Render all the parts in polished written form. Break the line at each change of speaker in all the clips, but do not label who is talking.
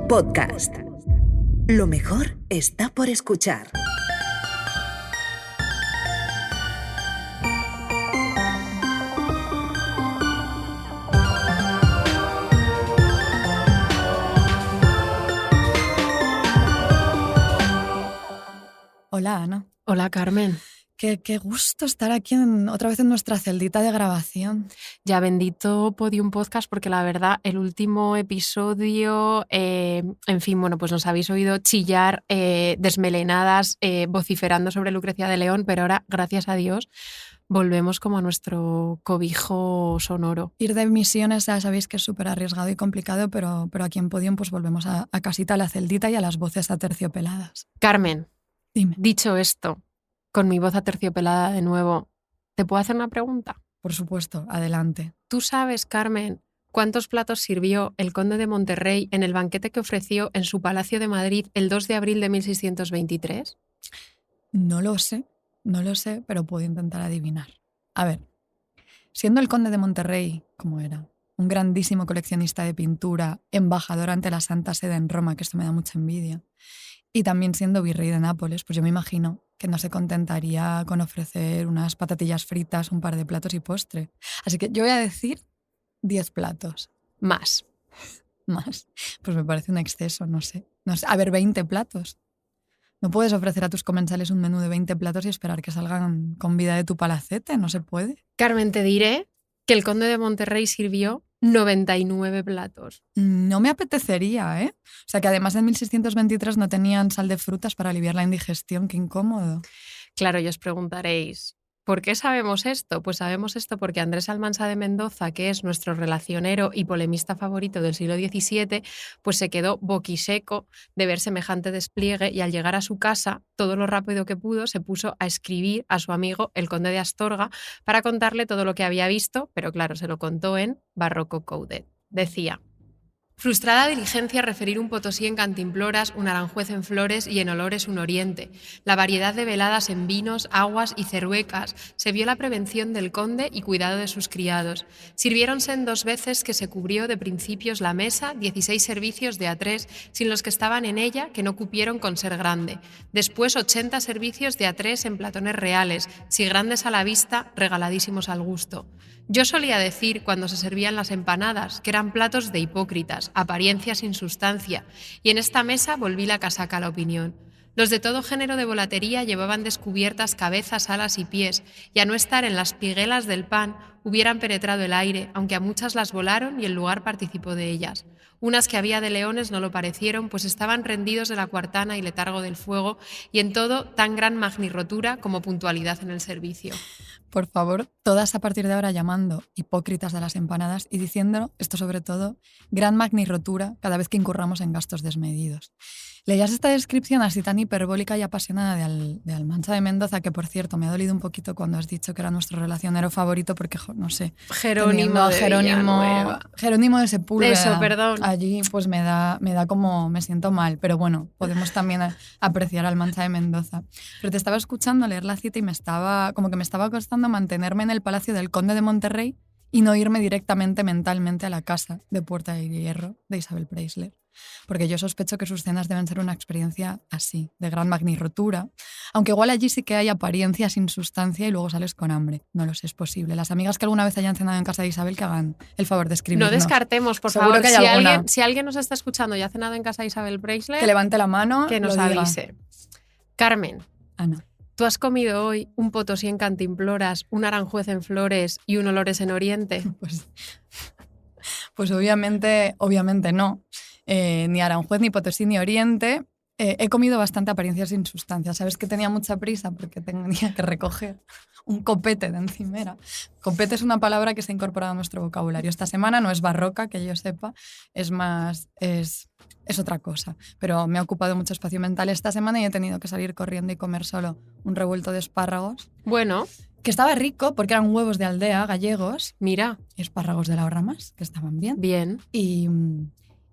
Podcast. Lo mejor está por escuchar.
Hola, Ana.
Hola, Carmen.
Qué gusto estar aquí otra vez en nuestra celdita de grabación.
Ya bendito Podium Podcast, porque la verdad, el último episodio, en fin, bueno, pues nos habéis oído chillar desmelenadas, vociferando sobre Lucrecia de León, pero ahora, gracias a Dios, volvemos como a nuestro cobijo sonoro.
Ir de misiones ya sabéis que es súper arriesgado y complicado, pero aquí en Podium pues volvemos a casita, a la celdita y a las voces aterciopeladas.
Carmen,
dime.
Dicho esto, con mi voz aterciopelada de nuevo, ¿te puedo hacer una pregunta?
Por supuesto, adelante.
¿Tú sabes, Carmen, cuántos platos sirvió el conde de Monterrey en el banquete que ofreció en su Palacio de Madrid el 2 de abril de 1623?
No lo sé, pero puedo intentar adivinar. A ver, siendo el conde de Monterrey, como era, un grandísimo coleccionista de pintura, embajador ante la Santa Sede en Roma, que esto me da mucha envidia, y también siendo virrey de Nápoles, pues yo me imagino que no se contentaría con ofrecer unas patatillas fritas, un par de platos y postre. Así que yo voy a decir 10 platos.
Más.
Más. Pues me parece un exceso, no sé. A ver, 20 platos. No puedes ofrecer a tus comensales un menú de 20 platos y esperar que salgan con vida de tu palacete, no se puede.
Carmen, te diré que el conde de Monterrey sirvió 99 platos.
No me apetecería, ¿eh? O sea, que además en 1623 no tenían sal de frutas para aliviar la indigestión, qué incómodo.
Claro, y os preguntaréis, ¿por qué sabemos esto? Pues sabemos esto porque Andrés Almansa de Mendoza, que es nuestro relacionero y polemista favorito del siglo XVII, pues se quedó boquiseco de ver semejante despliegue y al llegar a su casa, todo lo rápido que pudo, se puso a escribir a su amigo el conde de Astorga para contarle todo lo que había visto, pero claro, se lo contó en Barroco Coded. Decía: frustrada diligencia referir un Potosí en cantimploras, un Aranjuez en flores y en olores un oriente. La variedad de veladas en vinos, aguas y cerruecas. Se vio la prevención del conde y cuidado de sus criados. Sirviéronse en 2 veces que se cubrió de principios la mesa, 16 servicios de A3, sin los que estaban en ella, que no cupieron con ser grande. Después 80 servicios de A3 en platones reales, si grandes a la vista, regaladísimos al gusto. Yo solía decir, cuando se servían las empanadas, que eran platos de hipócritas, apariencia sin sustancia, y en esta mesa volví la casaca a la opinión. Los de todo género de volatería llevaban descubiertas cabezas, alas y pies, y a no estar en las piguelas del pan, hubieran penetrado el aire, aunque a muchas las volaron y el lugar participó de ellas. Unas que había de leones no lo parecieron, pues estaban rendidos de la cuartana y letargo del fuego, y en todo tan gran magnirrotura como puntualidad en el servicio.
Por favor, todas a partir de ahora llamando hipócritas de las empanadas y diciendo, esto sobre todo, gran magnirrotura cada vez que incurramos en gastos desmedidos. Leías esta descripción así tan hiperbólica y apasionada de Almansa de Mendoza, que por cierto me ha dolido un poquito cuando has dicho que era nuestro relacionero favorito porque, no sé,
Jerónimo
de Sepúlveda.
Eso, perdón.
Allí pues me da como, me siento mal, pero bueno, podemos también apreciar a Almansa de Mendoza. Pero te estaba escuchando leer la cita y me estaba costando mantenerme en el Palacio del Conde de Monterrey y no irme directamente mentalmente a la casa de Puerta de Hierro de Isabel Preisler. Porque yo sospecho que sus cenas deben ser una experiencia así, de gran magnirrotura. Aunque igual allí sí que hay apariencia sin sustancia y luego sales con hambre. No lo sé, es posible. Las amigas que alguna vez hayan cenado en casa de Isabel, que hagan el favor de escribirnos.
No descartemos, por
Seguro
favor.
que hay
si alguien nos está escuchando y ha cenado en casa de Isabel Preisler,
que levante la mano,
que nos avise. Carmen,
Ana,
¿tú has comido hoy un Potosí en cantimploras, un Aranjuez en flores y un Olores en oriente?
Pues obviamente no. Ni Aranjuez, ni Potosí, ni Oriente. He comido bastante apariencias sin sustancia. Sabes que tenía mucha prisa porque tenía que recoger un copete de encimera. Copete es una palabra que se ha incorporado a nuestro vocabulario. Esta semana no es barroca, que yo sepa, es otra cosa. Pero me ha ocupado mucho espacio mental esta semana y he tenido que salir corriendo y comer solo un revuelto de espárragos.
Bueno.
Que estaba rico porque eran huevos de aldea gallegos.
Mira.
Y espárragos de la Ramas, que estaban bien.
Bien.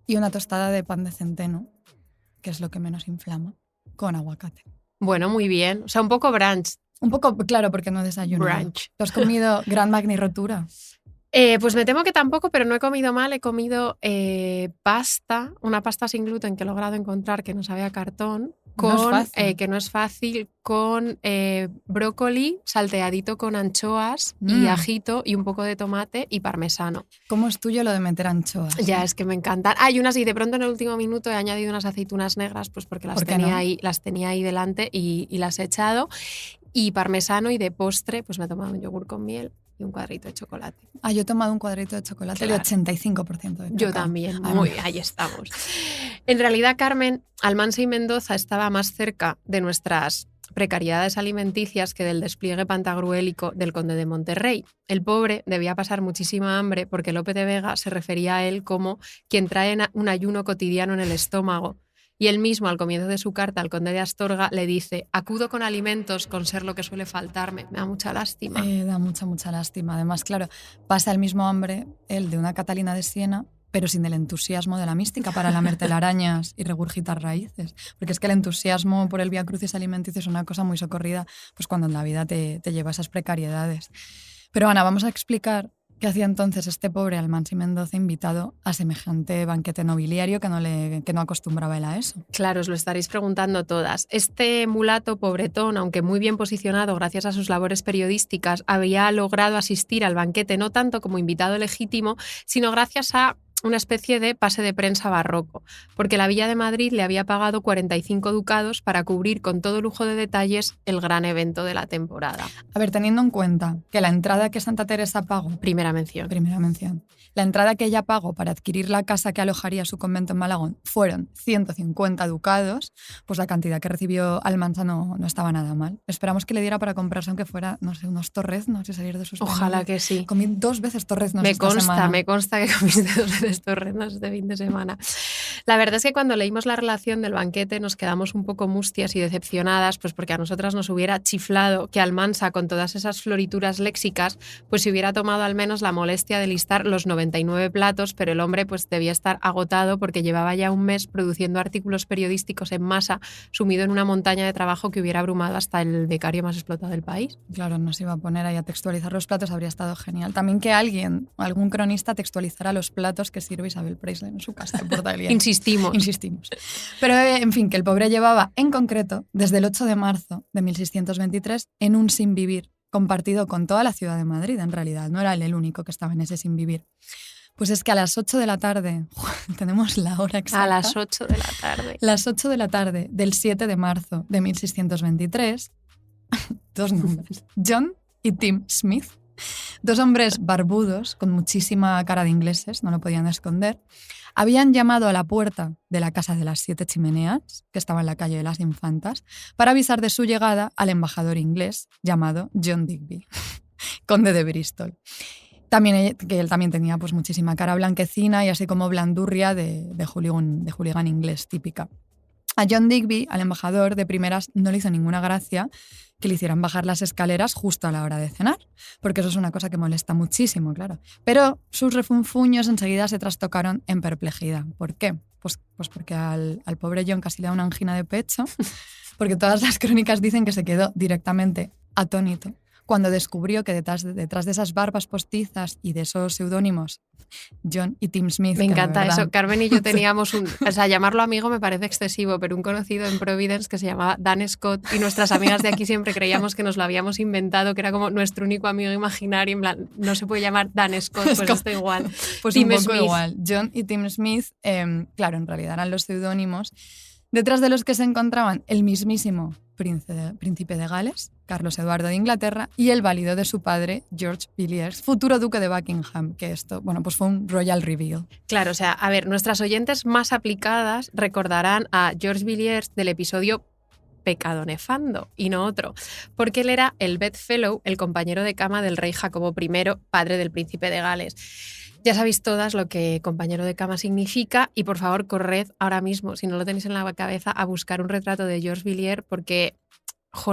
Y una tostada de pan de centeno, que es lo que menos inflama, con aguacate.
Bueno, muy bien. O sea, un poco brunch.
Un poco, claro, porque no desayuno.
Brunch.
¿Tú has comido gran magnirrotura?
Pues me temo que tampoco, pero no he comido mal. He comido pasta, una pasta sin gluten que he logrado encontrar que no sabe a cartón,
No es fácil.
que no es fácil, con brócoli salteadito con anchoas y ajito y un poco de tomate y parmesano.
¿Cómo es tuyo lo de meter anchoas?
Ya, es que me encantan. Hay unas y de pronto en el último minuto he añadido unas aceitunas negras, pues porque
¿Por qué no?
las tenía ahí delante y las he echado. Y parmesano, y de postre, pues me he tomado un yogur con miel y un cuadrito de chocolate.
Yo he tomado un cuadrito de chocolate de 85% de cacao.
Yo también,
Además.
ahí estamos. En realidad, Carmen, Almansa y Mendoza estaba más cerca de nuestras precariedades alimenticias que del despliegue pantagruélico del conde de Monterrey. El pobre debía pasar muchísima hambre porque Lope de Vega se refería a él como quien trae un ayuno cotidiano en el estómago. Y él mismo, al comienzo de su carta al conde de Astorga, le dice: acudo con alimentos, con ser lo que suele faltarme. Me da mucha lástima.
Da mucha lástima. Además, claro, pasa el mismo hambre el de una Catalina de Siena, pero sin el entusiasmo de la mística para lamer telarañas y regurgitar raíces. Porque es que el entusiasmo por el Vía Crucis alimenticio es una cosa muy socorrida, pues cuando en la vida te lleva a esas precariedades. Pero Ana, vamos a explicar qué hacía entonces este pobre Almansa y Mendoza invitado a semejante banquete nobiliario que no acostumbraba él a eso.
Claro, os lo estaréis preguntando todas. Este mulato pobretón, aunque muy bien posicionado gracias a sus labores periodísticas, había logrado asistir al banquete no tanto como invitado legítimo, sino gracias a una especie de pase de prensa barroco, porque la Villa de Madrid le había pagado 45 ducados para cubrir con todo lujo de detalles el gran evento de la temporada.
A ver, teniendo en cuenta que la entrada que Santa Teresa pagó...
Primera mención.
La entrada que ella pagó para adquirir la casa que alojaría su convento en Malagón fueron 150 ducados, pues la cantidad que recibió Almansa no estaba nada mal. Esperamos que le diera para comprarse, aunque fuera, no sé, unos torreznos y salir de sus...
Ojalá que sí.
Comí 2 veces torreznos
me
esta semana.
Me consta que comiste 2 veces torreznos este fin de semana. La verdad es que cuando leímos la relación del banquete nos quedamos un poco mustias y decepcionadas, pues porque a nosotras nos hubiera chiflado que Almansa, con todas esas florituras léxicas, pues se hubiera tomado al menos la molestia de listar los 99 platos, pero el hombre pues debía estar agotado porque llevaba ya un mes produciendo artículos periodísticos en masa, sumido en una montaña de trabajo que hubiera abrumado hasta el becario más explotado del país.
Claro, no se iba a poner ahí a textualizar los platos, habría estado genial. También que algún cronista textualizara los platos que sirve Isabel Presley en su casa de Portalia.
Insistimos.
Pero, en fin, que el pobre llevaba, en concreto, desde el 8 de marzo de 1623, en un sin vivir, compartido con toda la ciudad de Madrid, en realidad. No era él el único que estaba en ese sin vivir. Pues es que a las 8 de la tarde, tenemos la hora exacta.
A las 8 de la tarde.
Las 8 de la tarde del 7 de marzo de 1623, 2 nombres, John y Tim Smith, 2 hombres barbudos con muchísima cara de ingleses, no lo podían esconder, habían llamado a la puerta de la Casa de las 7 Chimeneas, que estaba en la calle de las Infantas, para avisar de su llegada al embajador inglés llamado John Digby, conde de Bristol. Que él también tenía pues muchísima cara blanquecina y así como blandurria de hooligan inglés típica. A John Digby, al embajador, de primeras no le hizo ninguna gracia que le hicieran bajar las escaleras justo a la hora de cenar, porque eso es una cosa que molesta muchísimo, claro. Pero sus refunfuños enseguida se trastocaron en perplejidad. ¿Por qué? Pues porque al pobre John casi le da una angina de pecho, porque todas las crónicas dicen que se quedó directamente atónito cuando descubrió que detrás de esas barbas postizas y de esos seudónimos, John y Tim Smith...
Me encanta eso. Carmen y yo teníamos o sea, llamarlo amigo me parece excesivo, pero un conocido en Providence que se llamaba Dan Scott, y nuestras amigas de aquí siempre creíamos que nos lo habíamos inventado, que era como nuestro único amigo imaginario, en plan, no se puede llamar Dan Scott, pues esto igual.
Pues Tim un poco Smith. Igual. John y Tim Smith, claro, en realidad eran los seudónimos, detrás de los que se encontraban el mismísimo príncipe de Gales, Carlos Eduardo de Inglaterra, y el válido de su padre, George Villiers, futuro duque de Buckingham, que esto, bueno, pues fue un royal reveal.
Claro, o sea, a ver, nuestras oyentes más aplicadas recordarán a George Villiers del episodio Pecado Nefando, y no otro, porque él era el bedfellow, el compañero de cama del rey Jacobo I, padre del príncipe de Gales. Ya sabéis todas lo que compañero de cama significa, y por favor corred ahora mismo, si no lo tenéis en la cabeza, a buscar un retrato de George Villiers, porque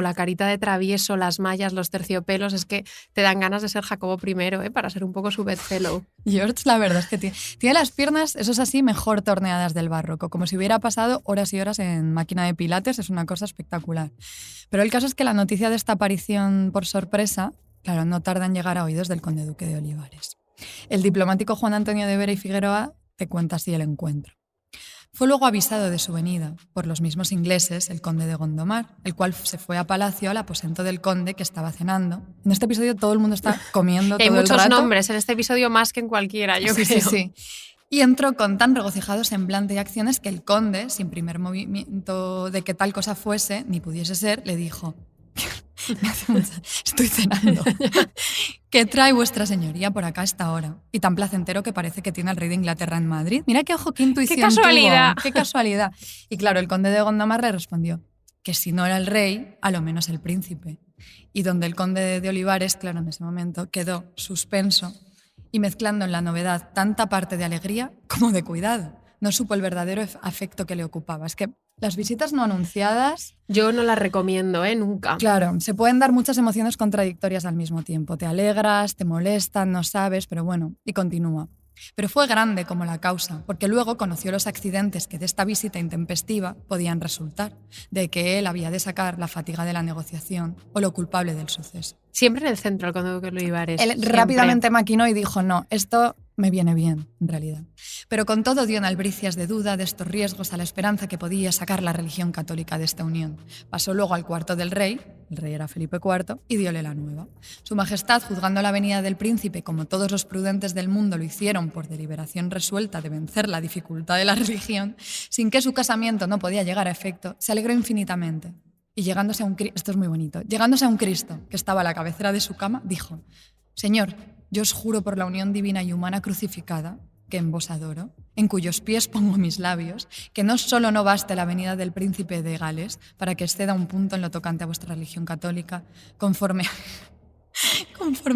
la carita de travieso, las mallas, los terciopelos, es que te dan ganas de ser Jacobo I, para ser un poco su bedfellow.
George, la verdad es que tiene las piernas, eso es así, mejor torneadas del barroco, como si hubiera pasado horas y horas en máquina de pilates, es una cosa espectacular. Pero el caso es que la noticia de esta aparición por sorpresa, claro, no tarda en llegar a oídos del conde duque de Olivares. El diplomático Juan Antonio de Vera y Figueroa te cuenta así el encuentro. Fue luego avisado de su venida por los mismos ingleses, el conde de Gondomar, el cual se fue a palacio al aposento del conde que estaba cenando. En este episodio todo el mundo está comiendo todo el rato.
Hay muchos nombres en este episodio más que en cualquiera, yo creo.
Sí. Y entró con tan regocijado semblante y acciones que el conde, sin primer movimiento de que tal cosa fuese, ni pudiese ser, le dijo: estoy cenando. ¿Qué trae vuestra señoría por acá a esta hora? Y tan placentero que parece que tiene al rey de Inglaterra en Madrid. Mira qué ojo, qué intuición.
¡Qué casualidad!
Tuvo. ¡Qué casualidad! Y claro, el conde de Gondomar le respondió que si no era el rey, a lo menos el príncipe. Y donde el conde de Olivares, claro, en ese momento quedó suspenso y mezclando en la novedad tanta parte de alegría como de cuidado. No supo el verdadero afecto que le ocupaba. Es que las visitas no anunciadas...
Yo no las recomiendo, nunca.
Claro, se pueden dar muchas emociones contradictorias al mismo tiempo. Te alegras, te molestan, no sabes, pero bueno, y continúa. Pero fue grande como la causa, porque luego conoció los accidentes que de esta visita intempestiva podían resultar, de que él había de sacar la fatiga de la negociación o lo culpable del suceso.
Siempre en el centro, el conde de Olivares.
Él rápidamente maquinó y dijo, no, esto me viene bien, en realidad. Pero con todo dio en albricias de duda de estos riesgos a la esperanza que podía sacar la religión católica de esta unión. Pasó luego al cuarto del rey, el rey era Felipe IV, y diole la nueva. Su majestad, juzgando la venida del príncipe, como todos los prudentes del mundo lo hicieron por deliberación resuelta de vencer la dificultad de la religión, sin que su casamiento no podía llegar a efecto, se alegró infinitamente. Y llegándose a un Cristo, esto es muy bonito, llegándose a un Cristo que estaba a la cabecera de su cama, dijo: Señor, yo os juro por la unión divina y humana crucificada, que en vos adoro, en cuyos pies pongo mis labios, que no solo no baste la venida del príncipe de Gales para que exceda un punto en lo tocante a vuestra religión católica, conforme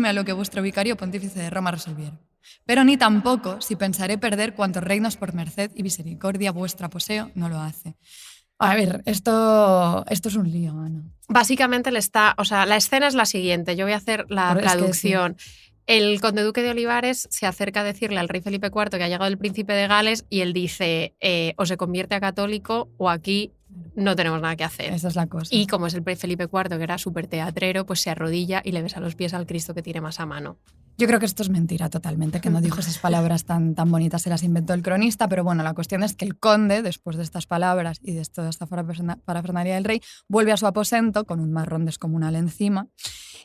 a lo que vuestro vicario pontífice de Roma resolviera. Pero ni tampoco, si pensaré perder cuantos reinos por merced y misericordia vuestra poseo, no lo hace. A ver, esto es un lío, Ana.
Básicamente la escena es la siguiente, yo voy a hacer la traducción. Sí. El conde duque de Olivares se acerca a decirle al rey Felipe IV que ha llegado el príncipe de Gales y él dice, o se convierte a católico o aquí no tenemos nada que hacer.
Esa es la cosa.
Y como es el rey Felipe IV, que era súper teatrero, pues se arrodilla y le besa los pies al Cristo que tiene más a mano.
Yo creo que esto es mentira totalmente, que no dijo esas palabras tan bonitas, se las inventó el cronista, pero bueno, la cuestión es que el conde, después de estas palabras y de toda esta parafernalia del rey, vuelve a su aposento con un marrón descomunal encima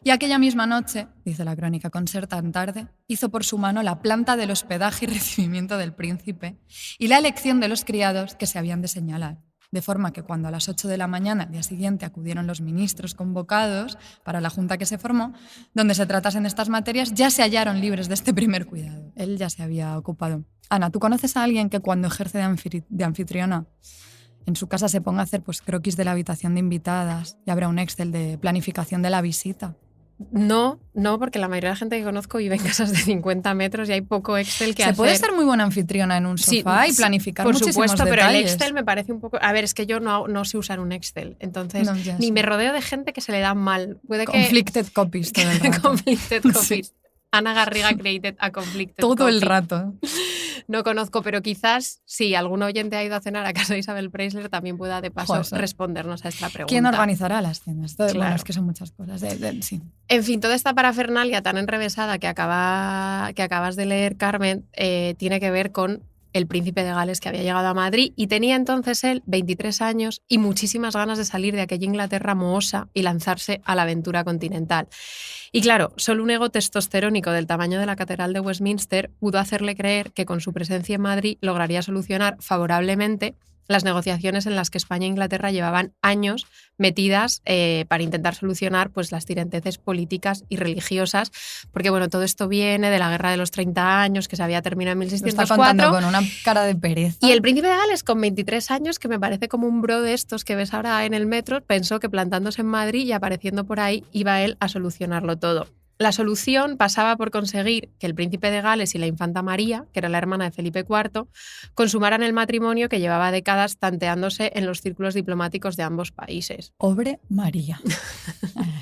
y aquella misma noche, dice la crónica, con ser tan tarde, hizo por su mano la planta del hospedaje y recibimiento del príncipe y la elección de los criados que se habían de señalar. De forma que cuando a las 8 de la mañana al día siguiente acudieron los ministros convocados para la junta que se formó, donde se tratasen estas materias, ya se hallaron libres de este primer cuidado. Él ya se había ocupado. Ana, ¿tú conoces a alguien que cuando ejerce de anfitriona en su casa se ponga a hacer croquis de la habitación de invitadas y abra un Excel de planificación de la visita?
No, porque la mayoría de la gente que conozco vive en casas de 50 metros y hay poco Excel que hacer.
Se puede ser muy buena anfitriona en un sofá y planificar muchísimos detalles.
Por supuesto, pero el Excel me parece un poco... A ver, es que yo no sé usar un Excel, entonces ni me rodeo de gente que se le da mal.
Conflicted copies todo el rato.
Conflicted copies. Sí. Ana Garriga created a conflicted
todo
copy.
El rato.
No conozco, pero quizás si algún oyente ha ido a cenar a casa de Isabel Preisler también pueda de paso respondernos a esta pregunta.
¿Quién organizará las cenas? Bueno, es que son muchas cosas. Sí.
En fin, toda esta parafernalia tan enrevesada que acabas de leer, Carmen, tiene que ver con el príncipe de Gales que había llegado a Madrid y tenía entonces él 23 años y muchísimas ganas de salir de aquella Inglaterra mohosa y lanzarse a la aventura continental. Y claro, solo un ego testosterónico del tamaño de la Catedral de Westminster pudo hacerle creer que con su presencia en Madrid lograría solucionar favorablemente las negociaciones en las que España e Inglaterra llevaban años metidas para intentar solucionar pues, las tiranteces políticas y religiosas, porque bueno, todo esto viene de la Guerra de los 30 años que se había terminado en 1604.
Lo está contando con una cara de pereza.
Y el príncipe de Gales, con 23 años, que me parece como un bro de estos que ves ahora en el metro, pensó que plantándose en Madrid y apareciendo por ahí iba él a solucionarlo todo. La solución pasaba por conseguir que el príncipe de Gales y la infanta María, que era la hermana de Felipe IV, consumaran el matrimonio que llevaba décadas tanteándose en los círculos diplomáticos de ambos países.
Pobre María.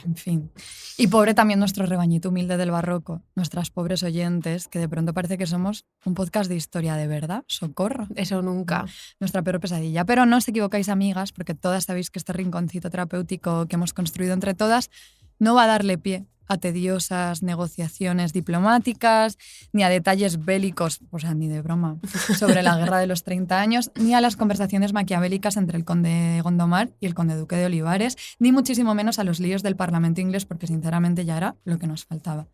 En fin. Y pobre también nuestro rebañito humilde del barroco, nuestras pobres oyentes, que de pronto parece que somos un podcast de historia de verdad. ¡Socorro!
Eso nunca.
Nuestra peor pesadilla. Pero no os equivocáis, amigas, porque todas sabéis que este rinconcito terapéutico que hemos construido entre todas no va a darle pie a tediosas negociaciones diplomáticas, ni a detalles bélicos, o sea, ni de broma, sobre la Guerra de los 30 años, ni a las conversaciones maquiavélicas entre el conde Gondomar y el conde duque de Olivares, ni muchísimo menos a los líos del Parlamento inglés, porque sinceramente ya era lo que nos faltaba.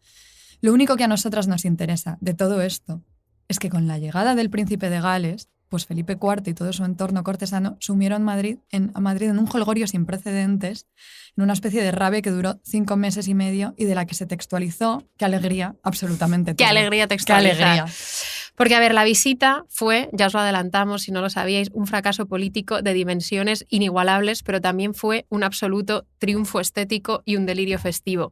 Lo único que a nosotras nos interesa de todo esto es que con la llegada del príncipe de Gales, pues Felipe IV y todo su entorno cortesano sumieron a Madrid en un jolgorio sin precedentes, en una especie de rabia que duró 5 meses y medio y de la que se textualizó, qué alegría, absolutamente todo.
Qué alegría textualizar.
Qué alegría.
Porque, a ver, la visita fue, ya os lo adelantamos si no lo sabíais, un fracaso político de dimensiones inigualables, pero también fue un absoluto triunfo estético y un delirio festivo.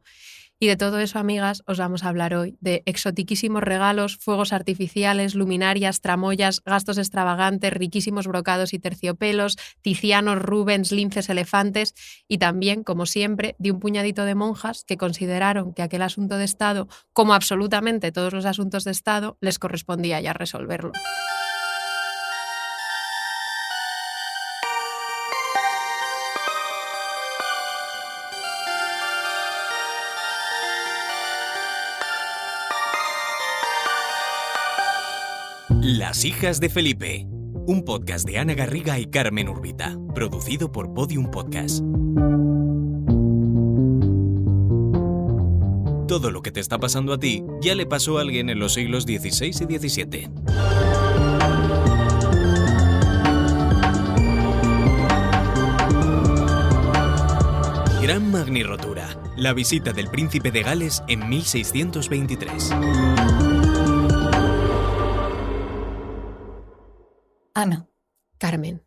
Y de todo eso, amigas, os vamos a hablar hoy, de exotiquísimos regalos, fuegos artificiales, luminarias, tramoyas, gastos extravagantes, riquísimos brocados y terciopelos, Tizianos, Rubens, linces, elefantes y también, como siempre, de un puñadito de monjas que consideraron que aquel asunto de Estado, como absolutamente todos los asuntos de Estado, les correspondía ya resolverlo.
Las hijas de Felipe, un podcast de Ana Garriga y Carmen Urbita, producido por Podium Podcast. Todo lo que te está pasando a ti ya le pasó a alguien en los siglos XVI y XVII. Gran Magnirotura, la visita del príncipe de Gales en 1623.
Ana,
Carmen.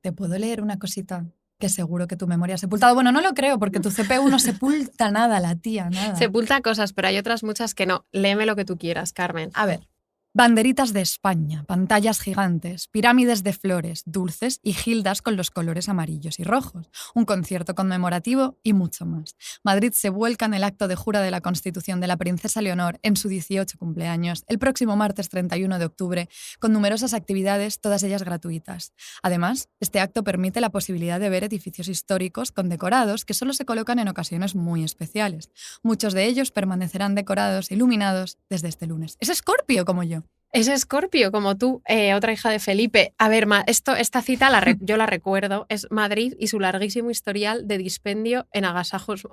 ¿te puedo leer una cosita que seguro que tu memoria ha sepultado? Bueno, no lo creo, porque tu CPU no sepulta nada, la tía, nada.
Sepulta cosas, pero hay otras muchas que no. Léeme lo que tú quieras, Carmen.
A ver. Banderitas de España, pantallas gigantes, pirámides de flores, dulces y gildas con los colores amarillos y rojos, un concierto conmemorativo y mucho más. Madrid se vuelca en el acto de jura de la Constitución de la princesa Leonor en su 18 cumpleaños, el próximo martes 31 de octubre, con numerosas actividades, todas ellas gratuitas. Además, este acto permite la posibilidad de ver edificios históricos condecorados que solo se colocan en ocasiones muy especiales. Muchos de ellos permanecerán decorados e iluminados desde este lunes. Es Escorpio como yo.
Es Escorpio, como tú, otra hija de Felipe. A ver, esta cita yo la recuerdo. Es Madrid y su larguísimo historial de dispendio en agasajos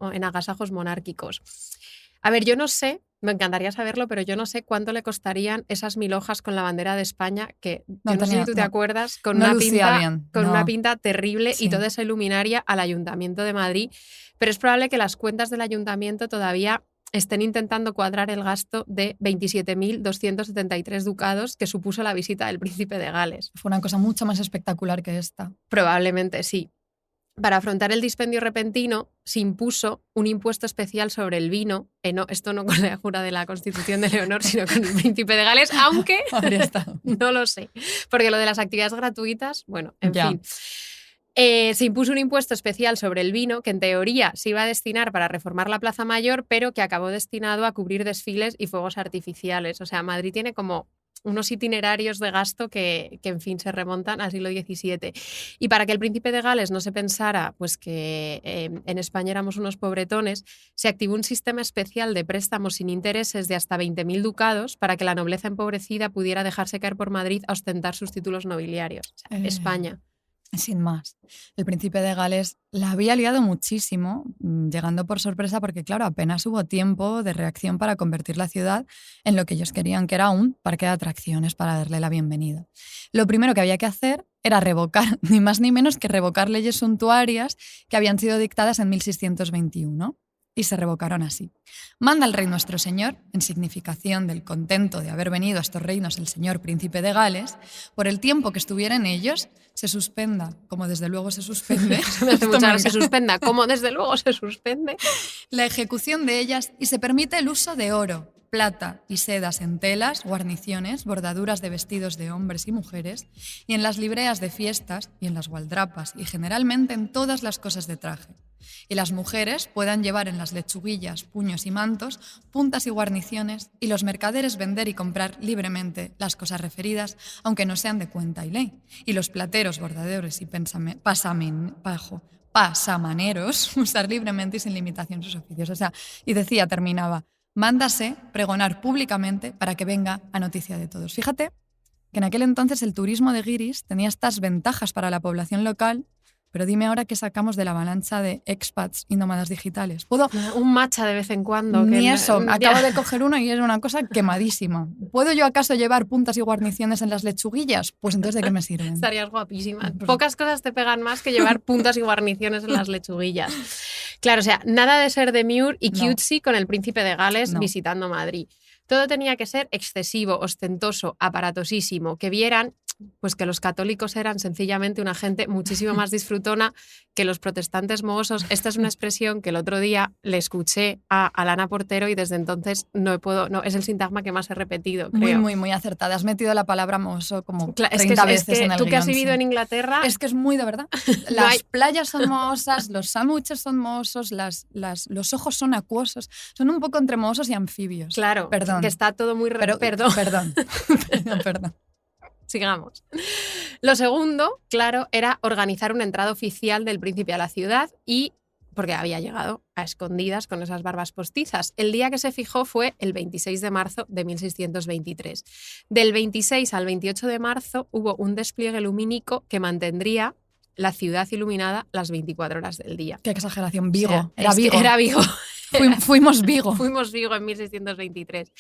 monárquicos. A ver, yo no sé, me encantaría saberlo, pero yo no sé cuánto le costarían esas 1000 hojas con la bandera de España, que no sé si tú te acuerdas, con una pinta terrible y toda esa luminaria al Ayuntamiento de Madrid. Pero es probable que las cuentas del Ayuntamiento todavía estén intentando cuadrar el gasto de 27.273 ducados que supuso la visita del príncipe de Gales.
Fue una cosa mucho más espectacular que esta.
Probablemente sí. Para afrontar el dispendio repentino, se impuso un impuesto especial sobre el vino, esto no con la jura de la Constitución de Leonor, sino con el príncipe de Gales, aunque no lo sé, porque lo de las actividades gratuitas, bueno, en fin. Se impuso un impuesto especial sobre el vino que en teoría se iba a destinar para reformar la Plaza Mayor, pero que acabó destinado a cubrir desfiles y fuegos artificiales. O sea, Madrid tiene como unos itinerarios de gasto que en fin, se remontan al siglo XVII. Y para que el príncipe de Gales no se pensara pues que en España éramos unos pobretones, se activó un sistema especial de préstamos sin intereses de hasta 20.000 ducados para que la nobleza empobrecida pudiera dejarse caer por Madrid a ostentar sus títulos nobiliarios. O sea, España.
Sin más. El príncipe de Gales la había liado muchísimo, llegando por sorpresa porque, claro, apenas hubo tiempo de reacción para convertir la ciudad en lo que ellos querían, que era un parque de atracciones para darle la bienvenida. Lo primero que había que hacer era revocar, ni más ni menos que revocar leyes suntuarias que habían sido dictadas en 1621. Y se revocaron así. Manda el rey nuestro señor, en significación del contento de haber venido a estos reinos el señor príncipe de Gales, por el tiempo que estuviera en ellos, se suspenda, como desde luego se suspende,
se suspenda, como desde luego se suspende,
la ejecución de ellas y se permite el uso de oro, plata y sedas en telas, guarniciones, bordaduras de vestidos de hombres y mujeres, y en las libreas de fiestas y en las gualdrapas, y generalmente en todas las cosas de traje. Y las mujeres puedan llevar en las lechuguillas, puños y mantos puntas y guarniciones, y los mercaderes vender y comprar libremente las cosas referidas, aunque no sean de cuenta y ley. Y los plateros, bordadores y pasamaneros usar libremente y sin limitación sus oficios. O sea, y decía, terminaba, mándase pregonar públicamente para que venga a noticia de todos. Fíjate que en aquel entonces el turismo de guiris tenía estas ventajas para la población local, pero dime ahora qué sacamos de la avalancha de expats y nómadas digitales. ¿Puedo?
Un matcha de vez en cuando.
Ni eso. Acabo de coger uno y es una cosa quemadísima. ¿Puedo yo acaso llevar puntas y guarniciones en las lechuguillas? Pues entonces, ¿de qué me sirven?
Estarías guapísima. Pocas cosas te pegan más que llevar puntas y guarniciones en las lechuguillas. Claro, o sea, nada de ser demure y cutesy con el príncipe de Gales visitando Madrid. Todo tenía que ser excesivo, ostentoso, aparatosísimo, que vieran pues que los católicos eran sencillamente una gente muchísimo más disfrutona que los protestantes mohosos. Esta es una expresión que el otro día le escuché a Alana Portero y desde entonces no es el sintagma que más he repetido, creo.
Muy acertada. Has metido la palabra mohoso como 30 veces en el guión.
Tú que has vivido en Inglaterra...
Es que es muy de verdad. Las playas son mohosas, los sándwiches son mohosos, los ojos son acuosos. Son un poco entre mohosos y anfibios.
Claro,
perdón.
Que está todo muy...
Perdón.
Sigamos. Lo segundo, claro, era organizar una entrada oficial del príncipe a la ciudad y porque había llegado a escondidas con esas barbas postizas. El día que se fijó fue el 26 de marzo de 1623. Del 26 al 28 de marzo hubo un despliegue lumínico que mantendría la ciudad iluminada las 24 horas del día.
Qué exageración. Vigo.
O sea,
Era Vigo. Fuimos Vigo.
Fuimos Vigo en 1623.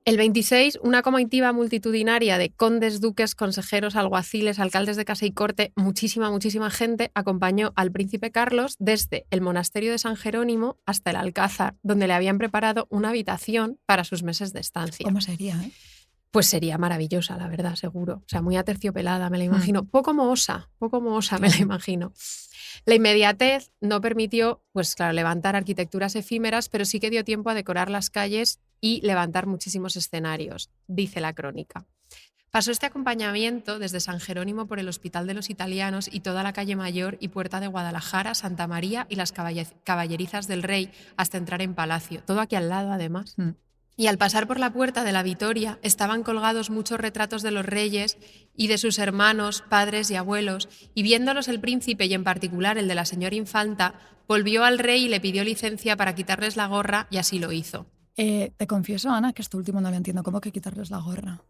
El 26, una comitiva multitudinaria de condes, duques, consejeros, alguaciles, alcaldes de casa y corte, muchísima gente acompañó al príncipe Carlos desde el monasterio de San Jerónimo hasta el Alcázar, donde le habían preparado una habitación para sus meses de estancia.
¿Cómo sería,
Pues sería maravillosa, la verdad, seguro. O sea, muy aterciopelada, me la imagino. Poco mohosa, me la imagino. La inmediatez no permitió, pues claro, levantar arquitecturas efímeras, pero sí que dio tiempo a decorar las calles y levantar muchísimos escenarios, dice la crónica. Pasó este acompañamiento desde San Jerónimo por el Hospital de los Italianos y toda la calle Mayor y Puerta de Guadalajara, Santa María y las caballerizas del Rey hasta entrar en Palacio. Todo aquí al lado, además. Y al pasar por la puerta de la Vitoria estaban colgados muchos retratos de los reyes y de sus hermanos, padres y abuelos, y viéndolos el príncipe y en particular el de la señora infanta, volvió al rey y le pidió licencia para quitarles la gorra y así lo hizo.
Te confieso, Ana, que esto último no lo entiendo. ¿Cómo que quitarles la gorra?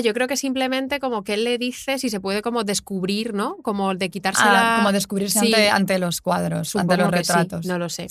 Yo creo que simplemente como que él le dice si se puede como descubrir, ¿no? Como de quitársela...
como descubrirse ante los cuadros,
supongo
ante los
que
retratos.
Sí, no lo sé.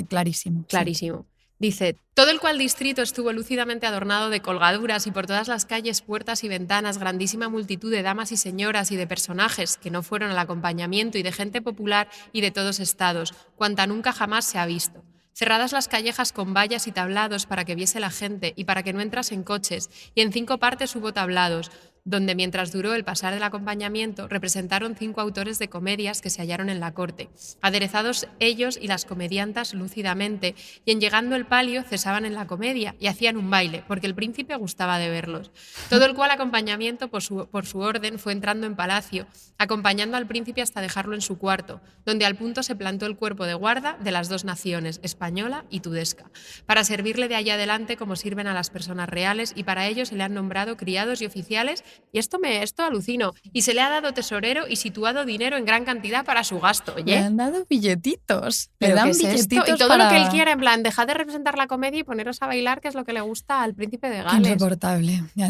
Clarísimo.
Clarísimo. Sí. Dice, todo el cual distrito estuvo lúcidamente adornado de colgaduras y por todas las calles, puertas y ventanas, grandísima multitud de damas y señoras y de personajes que no fueron al acompañamiento y de gente popular y de todos estados, cuanta nunca jamás se ha visto. Cerradas las callejas con vallas y tablados para que viese la gente y para que no entrasen coches, y en 5 partes hubo tablados, donde mientras duró el pasar del acompañamiento representaron 5 autores de comedias que se hallaron en la corte, aderezados ellos y las comediantas lúcidamente, y en llegando el palio cesaban en la comedia y hacían un baile, porque el príncipe gustaba de verlos. Todo el cual acompañamiento por su orden fue entrando en palacio, acompañando al príncipe hasta dejarlo en su cuarto, donde al punto se plantó el cuerpo de guarda de las 2 naciones, española y tudesca, para servirle de allá adelante como sirven a las personas reales, y para ello se le han nombrado criados y oficiales. Y esto alucino. Y se le ha dado tesorero y situado dinero en gran cantidad para su gasto, ¿oye?
Le han dado billetitos.
Le dan
billetitos
y todo
para...
lo que él quiera, en plan, dejad de representar la comedia y poneros a bailar, que es lo que le gusta al príncipe de Gales.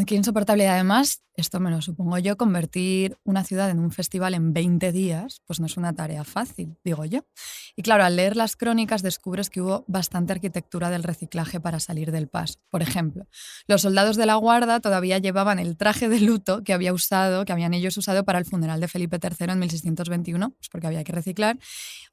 Qué insoportable. Y además, esto me lo supongo yo, convertir una ciudad en un festival en 20 días, pues no es una tarea fácil, digo yo. Y claro, al leer las crónicas descubres que hubo bastante arquitectura del reciclaje para salir del paso. Por ejemplo, los soldados de la guarda todavía llevaban el traje de luto que habían ellos usado para el funeral de Felipe III en 1621, pues porque había que reciclar.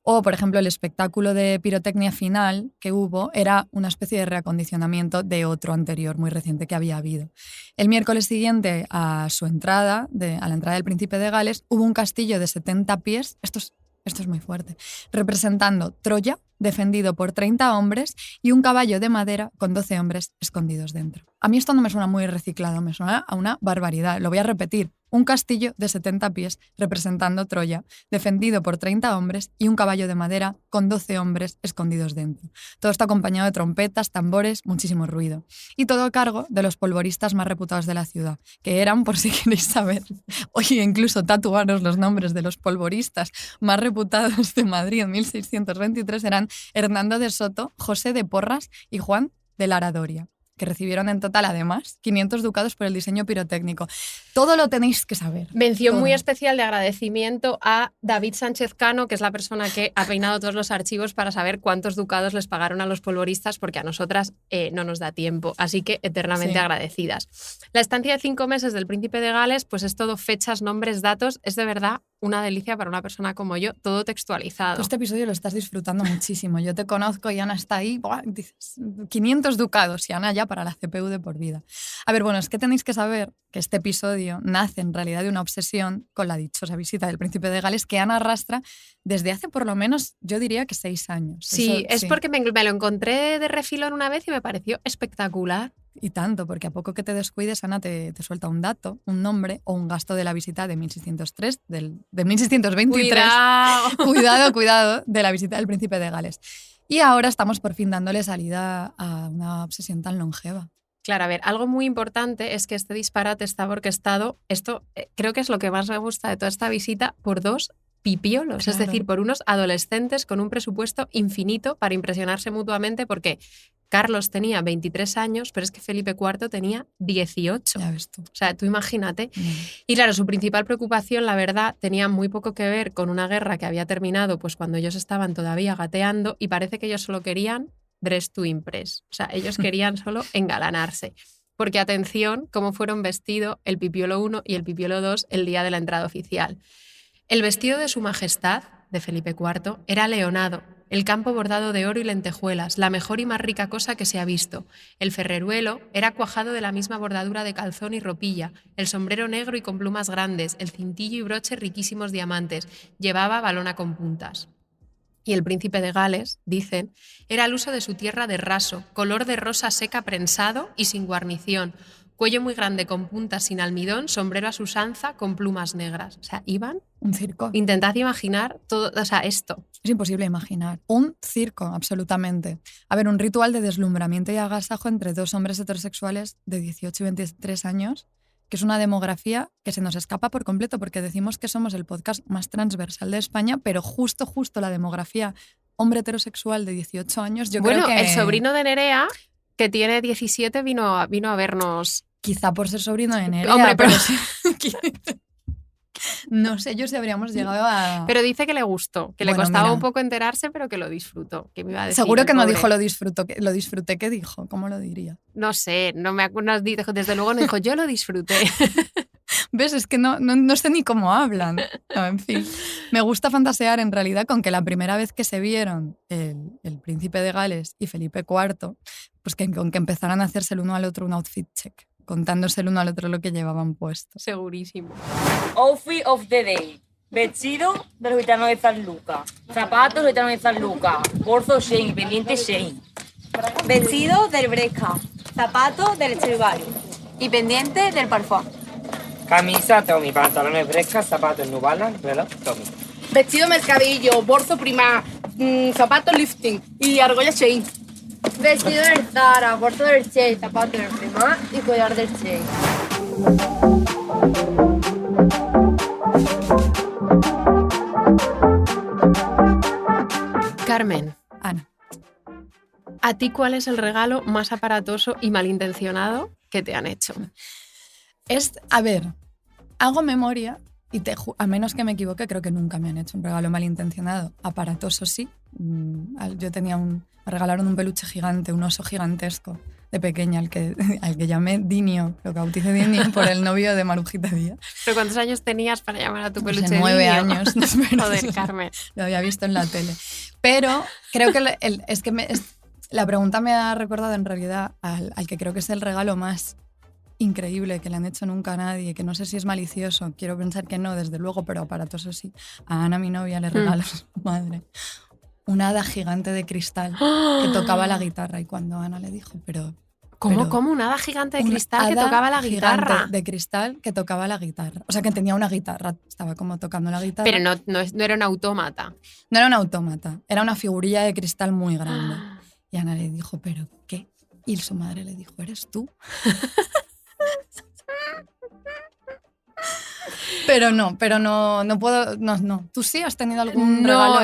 O, por ejemplo, el espectáculo de pirotecnia final que hubo era una especie de reacondicionamiento de otro anterior, muy reciente, que había habido. El miércoles siguiente a la entrada del príncipe de Gales, hubo un castillo de 70 pies, esto es muy fuerte, representando Troya, defendido por 30 hombres y un caballo de madera con 12 hombres escondidos dentro. A mí esto no me suena muy reciclado, me suena a una barbaridad. Lo voy a repetir. Un castillo de 70 pies representando Troya, defendido por 30 hombres y un caballo de madera con 12 hombres escondidos dentro. Todo está acompañado de trompetas, tambores, muchísimo ruido. Y todo a cargo de los polvoristas más reputados de la ciudad, que eran, por si queréis saber, oye, incluso tatuaros los nombres de los polvoristas más reputados de Madrid en 1623, eran Hernando de Soto, José de Porras y Juan de Lara Doria, que recibieron en total, además, 500 ducados por el diseño pirotécnico. Todo lo tenéis que saber.
Mención
todo.
muy especial de agradecimiento a David Sánchez Cano, que es la persona que ha peinado todos los archivos para saber cuántos ducados les pagaron a los polvoristas, porque a nosotras no nos da tiempo. Así que eternamente agradecidas. La estancia de 5 meses del Príncipe de Gales, pues es todo fechas, nombres, datos. Es de verdad una delicia para una persona como yo, todo textualizado.
Tú este episodio lo estás disfrutando muchísimo. Yo te conozco y Ana está ahí, ¡buah! Dices 500 ducados y Ana ya para la CPU de por vida. A ver, bueno, es que tenéis que saber que este episodio nace en realidad de una obsesión con la dichosa visita del Príncipe de Gales que Ana arrastra desde hace por lo menos, yo diría que 6 años.
Sí,
Eso,
es porque me lo encontré de refilón una vez y me pareció espectacular.
Y tanto, porque a poco que te descuides, Ana te suelta un dato, un nombre o un gasto de la visita de 1603, de 1623. Cuidado, de la visita del Príncipe de Gales. Y ahora estamos por fin dándole salida a una obsesión tan longeva.
Claro, a ver, algo muy importante es que este disparate estaba orquestado, esto creo que es lo que más me gusta de toda esta visita, por 2 pipiolos,
Claro.
es decir, por unos adolescentes con un presupuesto infinito para impresionarse mutuamente, porque Carlos tenía 23 años, pero es que Felipe IV tenía 18.
Ya ves tú.
O sea, tú imagínate. Y claro, su principal preocupación, la verdad, tenía muy poco que ver con una guerra que había terminado pues cuando ellos estaban todavía gateando, y parece que ellos solo querían dress to impress. O sea, ellos querían solo engalanarse. Porque, atención, cómo fueron vestidos el Pipiolo I y el Pipiolo II el día de la entrada oficial. El vestido de su majestad, de Felipe IV, era leonado, el campo bordado de oro y lentejuelas, la mejor y más rica cosa que se ha visto. El ferreruelo era cuajado de la misma bordadura de calzón y ropilla, el sombrero negro y con plumas grandes, el cintillo y broche riquísimos diamantes, llevaba balona con puntas. Y el Príncipe de Gales, dicen, era al uso de su tierra de raso, color de rosa seca prensado y sin guarnición, cuello muy grande con puntas sin almidón, sombrero a su usanza con plumas negras. O sea, iban...
Un circo.
Intentad imaginar todo, o sea, esto.
Es imposible imaginar. Un circo, absolutamente. A ver, un ritual de deslumbramiento y agasajo entre 2 hombres heterosexuales de 18 y 23 años, que es una demografía que se nos escapa por completo, porque decimos que somos el podcast más transversal de España, pero justo la demografía hombre heterosexual de 18 años, yo creo que...
el sobrino de Nerea, que tiene 17, vino a vernos.
Quizá por ser sobrino de Nerea.
Hombre, pero
sí. No sé yo si habríamos llegado a...
Pero dice que le gustó, que le
Bueno,
costaba
mira.
un poco enterarse, pero que lo disfrutó. Que me iba a decir,
Seguro que
el
no
pobre.
dijo lo disfruté, ¿qué dijo? ¿Cómo lo diría?
No sé, no me acuerdo, desde luego no dijo, yo lo disfruté.
¿Ves? Es que no sé ni cómo hablan. No, en fin, me gusta fantasear en realidad con que la primera vez que se vieron el Príncipe de Gales y Felipe IV, pues con que empezaran a hacerse el uno al otro un outfit check, contándose el uno al otro lo que llevaban puesto.
Segurísimo.
Outfit of the day. Vestido de los gitanos de San Lucas. Zapatos de los gitanos de San Lucas. Bolso Shein, pendiente Shein.
Vestido del Bresca, zapato del Stradivarius y pendiente del Parfum.
Camisa Tommy, pantalones Bresca, zapatos New Balance, reloj Tommy.
Vestido Mercadillo, bolso Prima, zapato Lifting y argolla Shein.
Vestido del Zara, bolso del Che, zapato del Prima y collar del Che.
Carmen,
Ana.
¿a ti cuál es el regalo más aparatoso y malintencionado que te han hecho?
A ver, hago memoria y a menos que me equivoque, creo que nunca me han hecho un regalo malintencionado. Aparatoso sí. Yo me regalaron un peluche gigante, un oso gigantesco de pequeña, al que llamé Dinio, lo bauticé Dinio por el novio de Marujita Díaz.
¿Pero cuántos años tenías para llamar a tu
Pues
peluche?
9
niño?
años. No, espera.
Joder, Carmen.
Lo había visto en la tele. Pero creo que la pregunta me ha recordado en realidad al que creo que es el regalo más increíble que le han hecho nunca a nadie, que no sé si es malicioso, quiero pensar que no, desde luego, pero aparatoso sí. A Ana, mi novia, le regalo a su madre una hada gigante de cristal que tocaba la guitarra y cuando Ana le dijo,
¿Cómo
pero
una hada gigante de
una
cristal que
hada
tocaba la
gigante
guitarra?
de cristal que tocaba la guitarra. O sea, que tenía una guitarra, estaba como tocando la guitarra.
Pero no era un autómata.
No era un autómata, era una figurilla de cristal muy grande. Y Ana le dijo, ¿pero qué? Y su madre le dijo, ¿eres tú? Pero no puedo, no. ¿Tú sí has tenido algún regalo?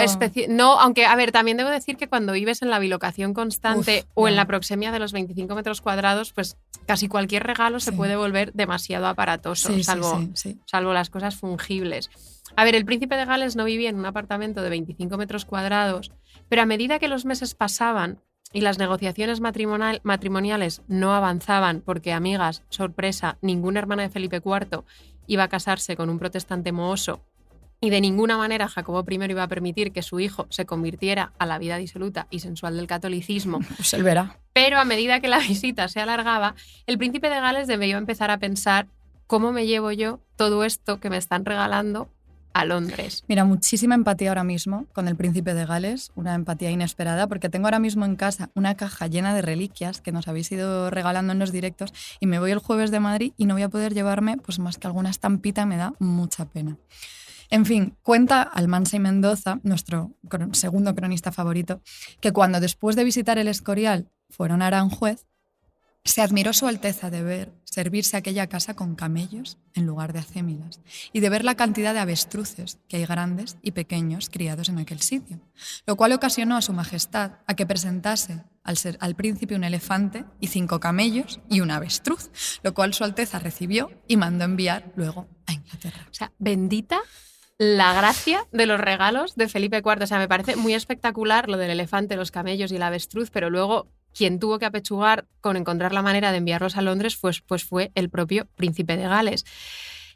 No, aunque, a ver, también debo decir que cuando vives en la bilocación constante o en
ya.
la proxemia de los 25 metros cuadrados, pues casi cualquier regalo se
Sí.
puede volver demasiado aparatoso,
Sí,
salvo las cosas fungibles. A ver, el príncipe de Gales no vivía en un apartamento de 25 metros cuadrados, pero a medida que los meses pasaban y las negociaciones matrimoniales no avanzaban porque, amigas, sorpresa, ninguna hermana de Felipe IV iba a casarse con un protestante mohoso y de ninguna manera Jacobo I iba a permitir que su hijo se convirtiera a la vida disoluta y sensual del catolicismo.
Pues él verá.
Pero a medida que la visita se alargaba, el príncipe de Gales debió empezar a pensar cómo me llevo yo todo esto que me están regalando a Londres.
Mira, muchísima empatía ahora mismo con el príncipe de Gales, una empatía inesperada, porque tengo ahora mismo en casa una caja llena de reliquias que nos habéis ido regalando en los directos y me voy el jueves de Madrid y no voy a poder llevarme pues más que alguna estampita, me da mucha pena. En fin, cuenta Almansa y Mendoza, nuestro segundo cronista favorito, que cuando después de visitar el Escorial fueron a Aranjuez, se admiró su Alteza de ver servirse aquella casa con camellos en lugar de acémilas y de ver la cantidad de avestruces que hay grandes y pequeños criados en aquel sitio, lo cual ocasionó a su majestad a que presentase al príncipe un elefante y 5 camellos y un avestruz, lo cual su Alteza recibió y mandó enviar luego a Inglaterra.
O sea, bendita la gracia de los regalos de Felipe IV. O sea, me parece muy espectacular lo del elefante, los camellos y el avestruz, pero luego quien tuvo que apechugar con encontrar la manera de enviarlos a Londres pues fue el propio príncipe de Gales.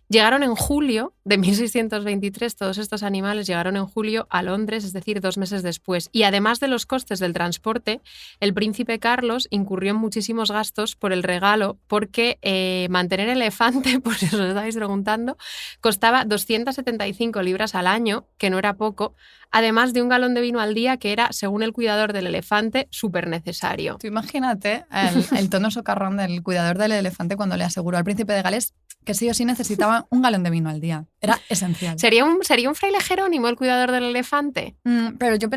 Llegaron en julio de 1623, todos estos animales llegaron en julio a Londres, es decir, 2 meses después. Y además de los costes del transporte, el príncipe Carlos incurrió en muchísimos gastos por el regalo, porque mantener elefante, por si os lo estáis preguntando, costaba 275 libras al año, que no era poco, además de un galón de vino al día, que era, según el cuidador del elefante, súper necesario.
Tú imagínate el tono socarrón del cuidador del elefante cuando le aseguró al príncipe de Gales que sí o sí necesitaba un galón de vino al día. Era esencial.
¿Sería un fraile Jerónimo el cuidador del elefante?
Pero yo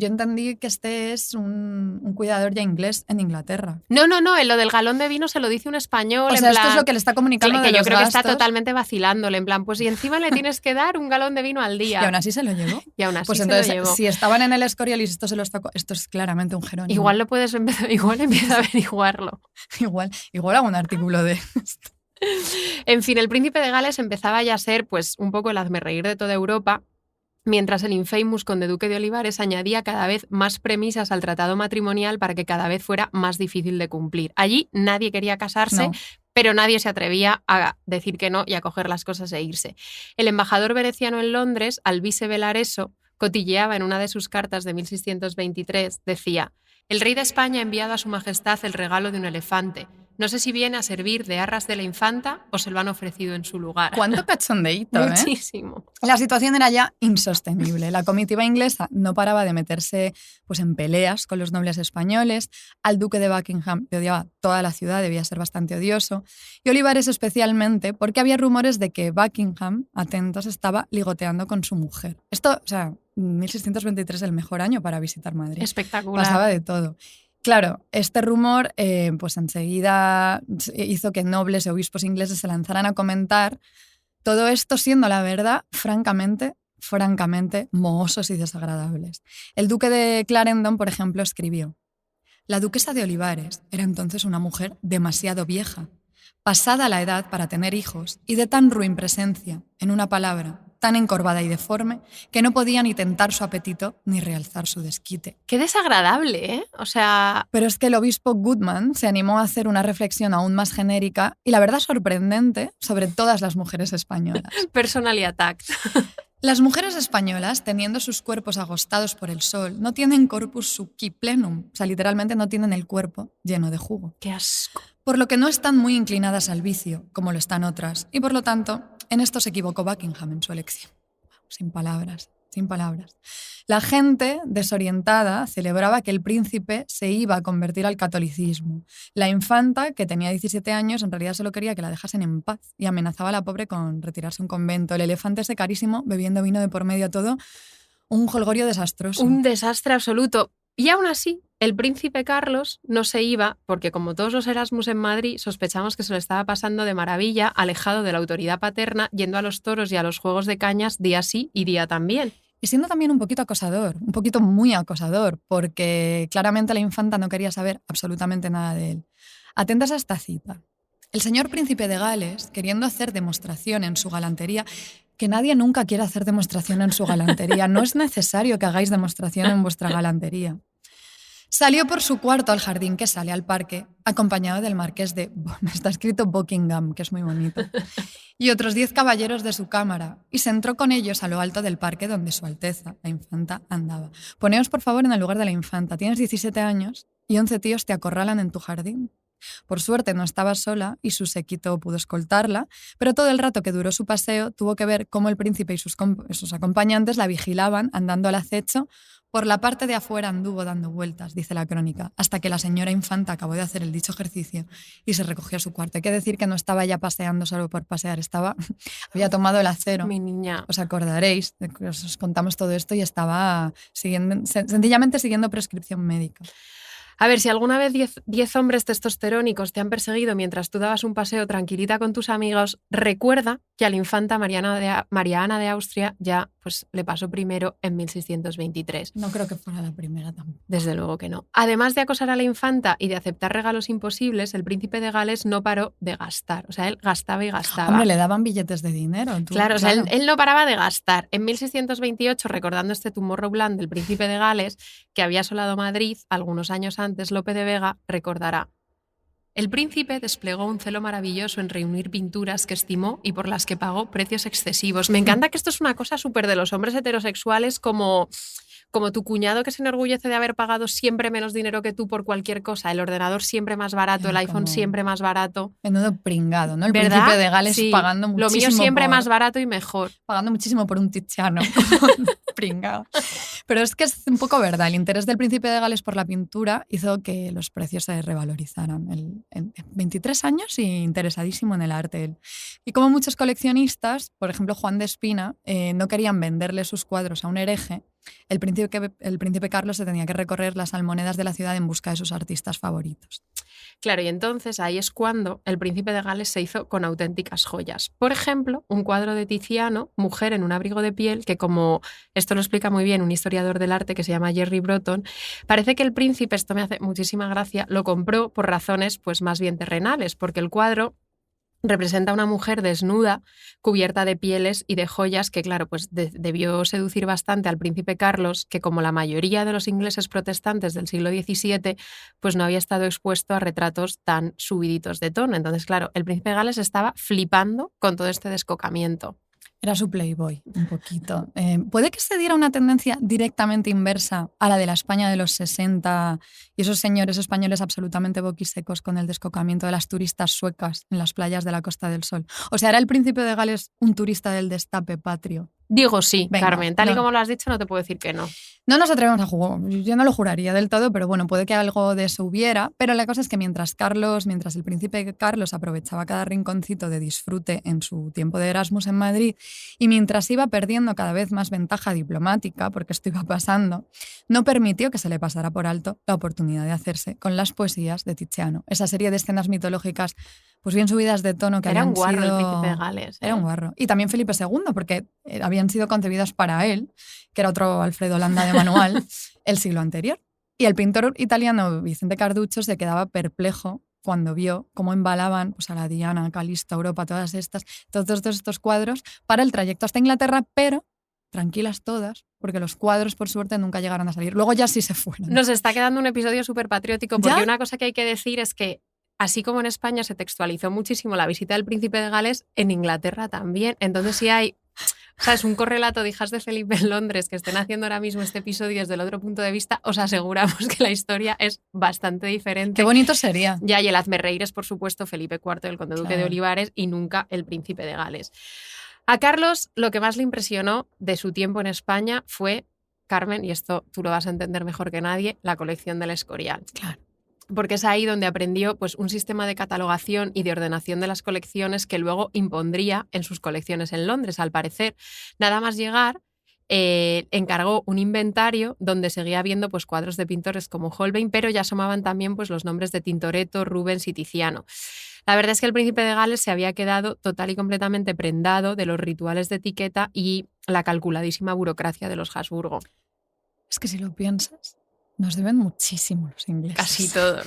entendí que este es un cuidador ya inglés en Inglaterra.
No, en lo del galón de vino se lo dice un español.
O sea, esto es lo que le está comunicando
que
de
yo
los
creo
gastos.
que está totalmente vacilándole, en plan, pues y encima le tienes que dar un galón de vino al día.
Y aún así se lo llevó.
Y aún así
pues
se
entonces,
lo llevó.
si estaban en el Escorial y esto es claramente un Jerónimo.
Igual empieza a averiguarlo.
igual hago un artículo de esto.
En fin, el príncipe de Gales empezaba ya a ser pues un poco el hazmerreír de toda Europa, mientras el infamous conde duque de Olivares añadía cada vez más premisas al tratado matrimonial para que cada vez fuera más difícil de cumplir. Allí nadie quería casarse,
No.
pero nadie se atrevía a decir que no y a coger las cosas e irse. El embajador veneciano en Londres, Albise Belareso, cotilleaba en una de sus cartas de 1623, decía: «El rey de España ha enviado a su majestad el regalo de un elefante. No sé si viene a servir de arras de la infanta o se lo han ofrecido en su lugar».
¿Cuánto cachondeíto,
Muchísimo.
La situación era ya insostenible. La comitiva inglesa no paraba de meterse pues, en peleas con los nobles españoles. Al duque de Buckingham le odiaba toda la ciudad, debía ser bastante odioso. Y Olivares especialmente, porque había rumores de que Buckingham, atentos, estaba ligoteando con su mujer. Esto, 1623 el mejor año para visitar Madrid.
Espectacular.
Pasaba de todo. Claro, este rumor pues enseguida hizo que nobles y obispos ingleses se lanzaran a comentar, todo esto siendo la verdad, francamente mohosos y desagradables. El duque de Clarendon, por ejemplo, escribió: «La duquesa de Olivares era entonces una mujer demasiado vieja, pasada la edad para tener hijos y de tan ruin presencia, en una palabra, tan encorvada y deforme, que no podía ni tentar su apetito ni realzar su desquite».
Qué desagradable, ¿eh? O sea...
Pero es que el obispo Goodman se animó a hacer una reflexión aún más genérica y la verdad sorprendente sobre todas las mujeres españolas.
Personally attacked.
Las mujeres españolas, teniendo sus cuerpos agostados por el sol, no tienen corpus succi plenum, o sea, literalmente no tienen el cuerpo lleno de jugo.
Qué asco.
Por lo que no están muy inclinadas al vicio, como lo están otras, y por lo tanto, en esto se equivocó Buckingham en su elección. Sin palabras. sin palabras. La gente, desorientada, celebraba que el príncipe se iba a convertir al catolicismo. La infanta, que tenía 17 años, en realidad solo quería que la dejasen en paz y amenazaba a la pobre con retirarse a un convento. El elefante ese carísimo, bebiendo vino de por medio, todo un jolgorio desastroso.
Un desastre absoluto. Y aún así, el príncipe Carlos no se iba porque, como todos los Erasmus en Madrid, sospechamos que se lo estaba pasando de maravilla, alejado de la autoridad paterna, yendo a los toros y a los juegos de cañas día sí y día también.
Y siendo también un poquito acosador, un poquito muy acosador, porque claramente la infanta no quería saber absolutamente nada de él. Atentas a esta cita. El señor príncipe de Gales, queriendo hacer demostración en su galantería, que nadie nunca quiere hacer demostración en su galantería, no es necesario que hagáis demostración en vuestra galantería. Salió por su cuarto al jardín que sale al parque, acompañado del marqués de... Está escrito Buckingham, que es muy bonito. Y otros 10 caballeros de su cámara, y se entró con ellos a lo alto del parque donde su Alteza, la infanta, andaba. Poneos, por favor, en el lugar de la infanta. Tienes 17 años y 11 tíos te acorralan en tu jardín. Por suerte no estaba sola y su séquito pudo escoltarla, pero todo el rato que duró su paseo tuvo que ver cómo el príncipe y sus acompañantes la vigilaban andando al acecho. Por la parte de afuera anduvo dando vueltas, dice la crónica, hasta que la señora infanta acabó de hacer el dicho ejercicio y se recogió a su cuarto. Hay que decir que no estaba ya paseando solo por pasear, había tomado el acero.
Mi niña.
Os acordaréis de que os contamos todo esto y estaba sencillamente siguiendo prescripción médica.
A ver, si alguna vez 10 hombres testosterónicos te han perseguido mientras tú dabas un paseo tranquilita con tus amigos, recuerda que a la infanta María Ana de Austria ya pues, le pasó primero en 1623.
No creo que fuera la primera tampoco.
Desde luego que no. Además de acosar a la infanta y de aceptar regalos imposibles, el príncipe de Gales no paró de gastar. O sea, él gastaba y gastaba.
Hombre, le daban billetes de dinero.
Claro, o sea, él no paraba de gastar. En 1628, recordando este Tomorrowland del príncipe de Gales, que había asolado Madrid algunos años antes, Lope de Vega recordará: el príncipe desplegó un celo maravilloso en reunir pinturas que estimó y por las que pagó precios excesivos. Me encanta que esto es una cosa súper de los hombres heterosexuales, como tu cuñado que se enorgullece de haber pagado siempre menos dinero que tú por cualquier cosa, el ordenador siempre más barato, el iPhone siempre más barato.
Menudo pringado, ¿no? El
¿verdad?
príncipe de Gales
Sí.
pagando muchísimo.
Lo mío siempre más barato y mejor.
Pagando muchísimo por un Tiziano. Pringado. Pero es que es un poco verdad. El interés del príncipe de Gales por la pintura hizo que los precios se revalorizaran. En 23 años y interesadísimo en el arte él. Y como muchos coleccionistas, por ejemplo Juan de Espina, no querían venderle sus cuadros a un hereje, el príncipe Carlos se tenía que recorrer las almonedas de la ciudad en busca de sus artistas favoritos.
Claro, y entonces ahí es cuando el príncipe de Gales se hizo con auténticas joyas. Por ejemplo, un cuadro de Tiziano, Mujer en un abrigo de piel, que como esto lo explica muy bien un historiador del arte que se llama Jerry Broughton, parece que el príncipe, esto me hace muchísima gracia, lo compró por razones pues más bien terrenales, porque el cuadro representa a una mujer desnuda, cubierta de pieles y de joyas que, claro, pues debió seducir bastante al príncipe Carlos, que como la mayoría de los ingleses protestantes del siglo XVII, pues no había estado expuesto a retratos tan subiditos de tono. Entonces, claro, el príncipe de Gales estaba flipando con todo este descocamiento.
Era su playboy, un poquito. ¿Puede que se diera una tendencia directamente inversa a la de la España de los 60 y esos señores españoles absolutamente boquisecos con el descocamiento de las turistas suecas en las playas de la Costa del Sol? O sea, ¿era el príncipe de Gales un turista del destape patrio?
Digo sí,
Venga,
Carmen. Tal y
no.
como lo has dicho, no te puedo decir que no.
No nos atrevemos a jugar, yo no lo juraría del todo, pero bueno, puede que algo de eso hubiera. Pero la cosa es que mientras el príncipe Carlos aprovechaba cada rinconcito de disfrute en su tiempo de Erasmus en Madrid y mientras iba perdiendo cada vez más ventaja diplomática, porque esto iba pasando, no permitió que se le pasara por alto la oportunidad de hacerse con las poesías de Tiziano. Esa serie de escenas mitológicas, pues bien subidas de tono que
Era
habían
un guarro
sido...
el príncipe de Gales.
Era un guarro. Y también Felipe II, porque habían sido concebidas para él, que era otro Alfredo Landa de manual, el siglo anterior. Y el pintor italiano Vicente Carduccio se quedaba perplejo cuando vio cómo embalaban pues, a la Diana, a Calisto, a Europa, todos estos cuadros para el trayecto hasta Inglaterra, pero tranquilas todas, porque los cuadros, por suerte, nunca llegaron a salir. Luego ya sí se fueron.
Nos está quedando un episodio súper patriótico, porque
¿Ya?
una cosa que hay que decir es que así como en España se textualizó muchísimo la visita del príncipe de Gales, en Inglaterra también. Entonces, si hay, ¿sabes?, un correlato de hijas de Felipe en Londres que estén haciendo ahora mismo este episodio desde el otro punto de vista, os aseguramos que la historia es bastante diferente.
Qué bonito sería.
Ya, y el hazme reír es, por supuesto, Felipe IV, el conde duque
Claro.
de Olivares, y nunca el príncipe de Gales. A Carlos lo que más le impresionó de su tiempo en España fue, Carmen, y esto tú lo vas a entender mejor que nadie, la colección del Escorial.
Claro.
Porque es ahí donde aprendió pues, un sistema de catalogación y de ordenación de las colecciones que luego impondría en sus colecciones en Londres. Al parecer, nada más llegar, encargó un inventario donde seguía viendo pues, cuadros de pintores como Holbein, pero ya asomaban también pues, los nombres de Tintoretto, Rubens y Tiziano. La verdad es que el príncipe de Gales se había quedado total y completamente prendado de los rituales de etiqueta y la calculadísima burocracia de los Habsburgo.
Es que si lo piensas, nos deben muchísimo los ingleses.
Casi todo.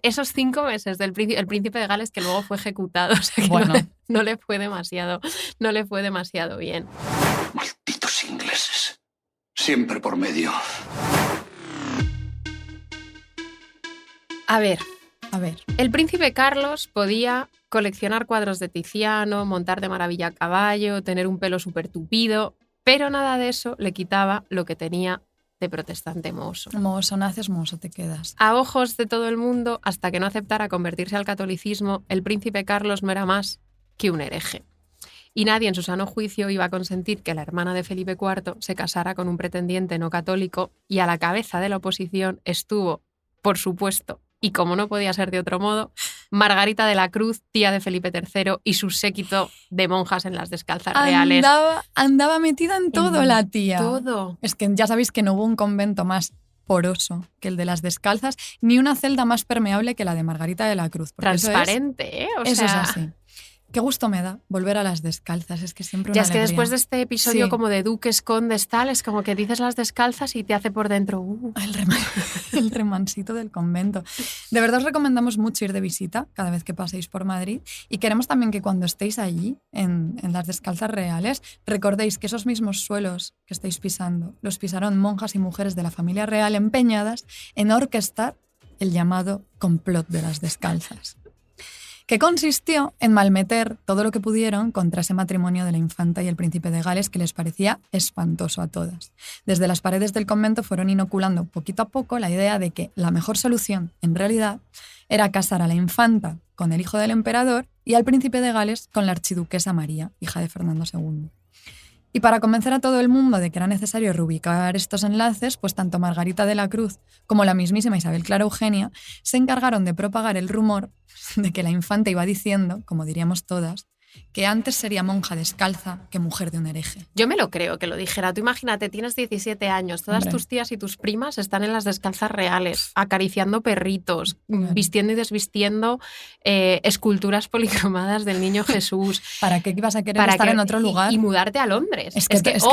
Esos 5 meses del el príncipe de Gales que luego fue ejecutado, o sea que
Bueno.
no le fue demasiado bien.
Malditos ingleses. Siempre por medio.
A ver,
A ver,
el príncipe Carlos podía coleccionar cuadros de Tiziano, montar de maravilla a caballo, tener un pelo súper tupido, pero nada de eso le quitaba lo que tenía de protestante mozo.
mozo naces, mozo te quedas.
A ojos de todo el mundo, hasta que no aceptara convertirse al catolicismo, el príncipe Carlos no era más que un hereje. Y nadie en su sano juicio iba a consentir que la hermana de Felipe IV se casara con un pretendiente no católico, y a la cabeza de la oposición estuvo, por supuesto, y como no podía ser de otro modo, Margarita de la Cruz, tía de Felipe III, y su séquito de monjas en las descalzas reales.
Andaba metida en todo
En
la tía.
Todo.
Es que ya sabéis que no hubo un convento más poroso que el de las descalzas, ni una celda más permeable que la de Margarita de la Cruz. porque
Transparente, ¿eh? O
Eso
sea,
es así. Qué gusto me da volver a las descalzas, es que siempre una
ya es que
alegría.
después de este episodio
Sí.
como de duques, condes, tal, es como que dices las descalzas y te hace por dentro...
El remansito del convento. De verdad os recomendamos mucho ir de visita cada vez que paséis por Madrid, y queremos también que cuando estéis allí, en las descalzas reales, recordéis que esos mismos suelos que estáis pisando los pisaron monjas y mujeres de la familia real empeñadas en orquestar el llamado complot de las descalzas, que consistió en malmeter todo lo que pudieron contra ese matrimonio de la infanta y el príncipe de Gales que les parecía espantoso a todas. Desde las paredes del convento fueron inoculando poquito a poco la idea de que la mejor solución, en realidad, era casar a la infanta con el hijo del emperador y al príncipe de Gales con la archiduquesa María, hija de Fernando II. Y para convencer a todo el mundo de que era necesario reubicar estos enlaces, pues tanto Margarita de la Cruz como la mismísima Isabel Clara Eugenia se encargaron de propagar el rumor de que la infanta iba diciendo, como diríamos todas, que antes sería monja descalza que mujer de un hereje.
Yo me lo creo que lo dijera. Tú imagínate, tienes 17 años, todas
Hombre.
tus tías y tus primas están en las descalzas reales, acariciando perritos,
Claro.
vistiendo y desvistiendo esculturas policromadas del niño Jesús.
¿Para qué ibas a querer estar en otro lugar?
Y mudarte a Londres.
Es que-
ojo,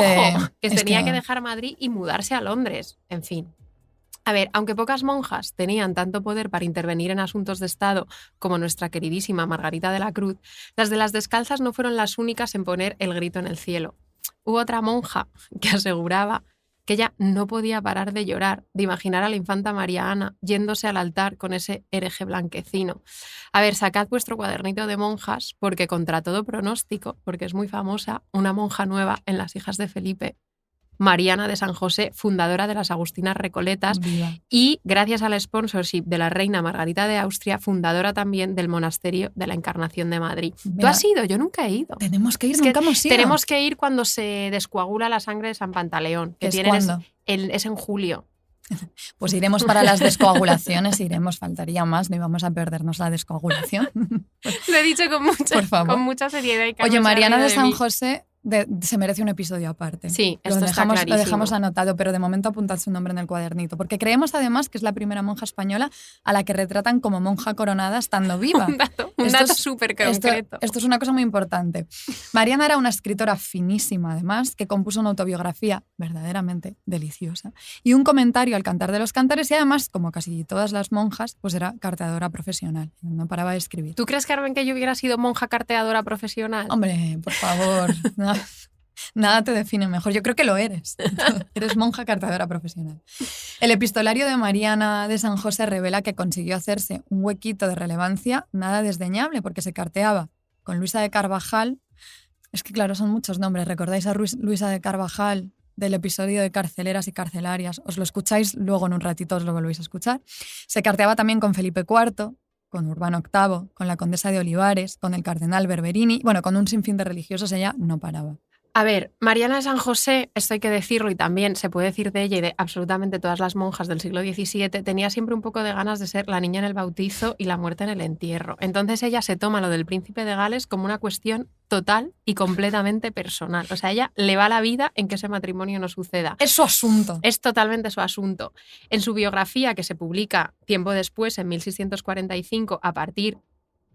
que
es
tenía
que-
que dejar Madrid y mudarse a Londres. En fin. A ver, aunque pocas monjas tenían tanto poder para intervenir en asuntos de Estado como nuestra queridísima Margarita de la Cruz, las de las descalzas no fueron las únicas en poner el grito en el cielo. Hubo otra monja que aseguraba que ella no podía parar de llorar, de imaginar a la infanta María Ana yéndose al altar con ese hereje blanquecino. A ver, sacad vuestro cuadernito de monjas, porque contra todo pronóstico, porque es muy famosa, una monja nueva en las hijas de Felipe, Mariana de San José, fundadora de las Agustinas Recoletas,
Viva.
y gracias al sponsorship de la reina Margarita de Austria, fundadora también del Monasterio de la Encarnación de Madrid. ¿Tú
Mira,
has ido? Yo nunca he ido.
Tenemos que ir,
Es que
nunca hemos ido.
Tenemos que ir cuando se descoagula la sangre de San Pantaleón, que
¿Es
tienen
cuándo?
es en julio.
Pues iremos para las descoagulaciones, iremos, faltaría más, no íbamos a perdernos la descoagulación.
Lo he dicho
Por favor.
con mucha seriedad. Y Carmen
Oye,
se ha
Mariana
reído
de San
mí.
José se merece un episodio aparte.
Sí,
lo
esto está
dejamos,
clarísimo.
lo dejamos anotado, pero de momento apuntad su nombre en el cuadernito, porque creemos además que es la primera monja española a la que retratan como monja coronada estando viva.
Un dato
Esto es-
súper
Esto,
concreto.
esto es una cosa muy importante. Mariana era una escritora finísima, además, que compuso una autobiografía verdaderamente deliciosa y un comentario al Cantar de los Cantares, y además, como casi todas las monjas, pues era carteadora profesional, no paraba de escribir.
¿Tú crees, Carmen, que yo hubiera sido monja carteadora profesional?
Hombre, por favor, nada te define mejor. Yo creo que lo eres. Eres monja carteadora profesional. El epistolario de Mariana de San José revela que consiguió hacerse un huequito de relevancia nada desdeñable, porque se carteaba con Luisa de Carvajal. Es que claro, son muchos nombres. ¿Recordáis a Luisa de Carvajal del episodio de Carceleras y Carcelarias? Os lo escucháis luego en un ratito, os lo volvéis a escuchar. Se carteaba también con Felipe IV, con Urbano VIII, con la condesa de Olivares, con el cardenal Berberini, bueno, con un sinfín de religiosos, ella no paraba.
A ver, Mariana de San José, esto hay que decirlo y también se puede decir de ella y de absolutamente todas las monjas del siglo XVII, tenía siempre un poco de ganas de ser la niña en el bautizo y la muerte en el entierro. Entonces ella se toma lo del príncipe de Gales como una cuestión total y completamente personal. O sea, ella le va la vida en que ese matrimonio no suceda.
Es su asunto.
Es totalmente su asunto. En su biografía, que se publica tiempo después, en 1645, a partir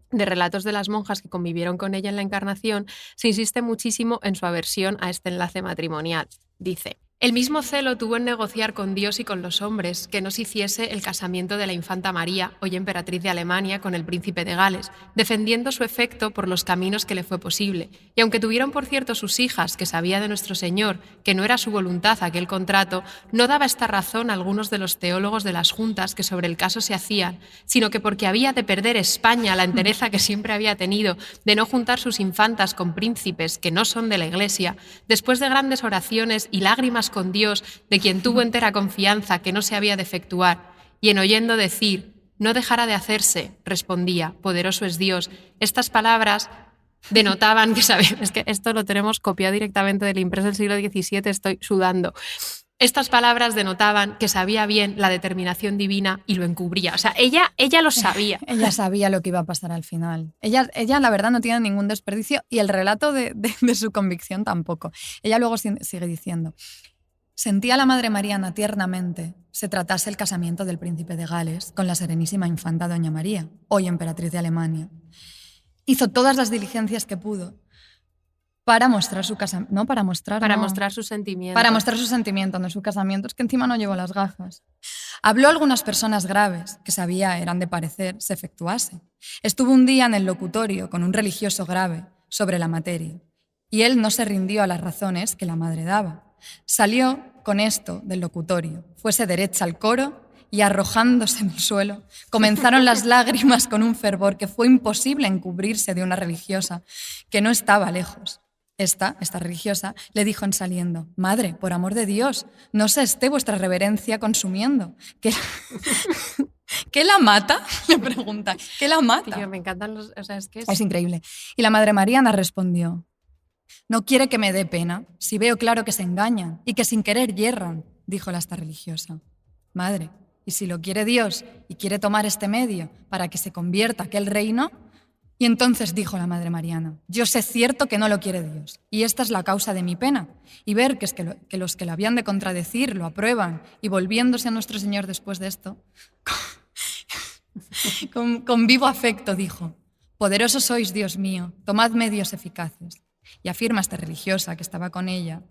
de relatos de las monjas que convivieron con ella en la Encarnación, se insiste muchísimo en su aversión a este enlace matrimonial. Dice: el mismo celo tuvo en negociar con Dios y con los hombres que no se hiciese el casamiento de la infanta María, hoy emperatriz de Alemania, con el príncipe de Gales, defendiendo su efecto por los caminos que le fue posible. Y aunque tuvieron por cierto sus hijas, que sabía de nuestro Señor que no era su voluntad aquel contrato, no daba esta razón a algunos de los teólogos de las juntas que sobre el caso se hacían, sino que porque había de perder España la entereza que siempre había tenido de no juntar sus infantas con príncipes que no son de la Iglesia, después de grandes oraciones y lágrimas con Dios, de quien tuvo entera confianza que no se había de efectuar, y en oyendo decir: no dejará de hacerse, respondía: poderoso es Dios. Estas palabras denotaban que es que esto lo tenemos copiado directamente del impreso del siglo XVII, estoy sudando. Estas palabras denotaban que sabía bien la determinación divina y lo encubría. O sea, ella lo sabía.
Ella sabía lo que iba a pasar al final. Ella la verdad, no tiene ningún desperdicio y el relato de su convicción tampoco. Ella luego sigue diciendo: sentía a la Madre Mariana tiernamente se tratase el casamiento del príncipe de Gales con la serenísima infanta Doña María, hoy emperatriz de Alemania. Hizo todas las diligencias que pudo para mostrar su casamiento. No, para mostrar
sus sentimientos.
Para mostrar su sentimiento, no su casamiento. Es que encima no llevó las gafas. Habló a algunas personas graves, que sabía eran de parecer se efectuase. Estuvo un día en el locutorio con un religioso grave sobre la materia, y él no se rindió a las razones que la madre daba. Salió con esto del locutorio, fuese derecha al coro y arrojándose en el suelo, comenzaron las lágrimas con un fervor que fue imposible encubrirse de una religiosa que no estaba lejos. Esta religiosa le dijo en saliendo: madre, por amor de Dios, no se esté vuestra reverencia consumiendo. ¿Qué la mata? Le pregunta. ¿Qué la mata?
Tío, me encantan los... O sea,
es increíble. Y la Madre Mariana respondió: no quiere que me dé pena, si veo claro que se engañan y que sin querer yerran, dijo esta religiosa. Madre, ¿y si lo quiere Dios y quiere tomar este medio para que se convierta aquel reino? Y entonces dijo la Madre Mariana: yo sé cierto que no lo quiere Dios, y esta es la causa de mi pena, y ver que los que lo habían de contradecir lo aprueban, y volviéndose a nuestro Señor después de esto, con vivo afecto dijo: poderoso sois, Dios mío, tomad medios eficaces. Y afirma esta religiosa que estaba con ella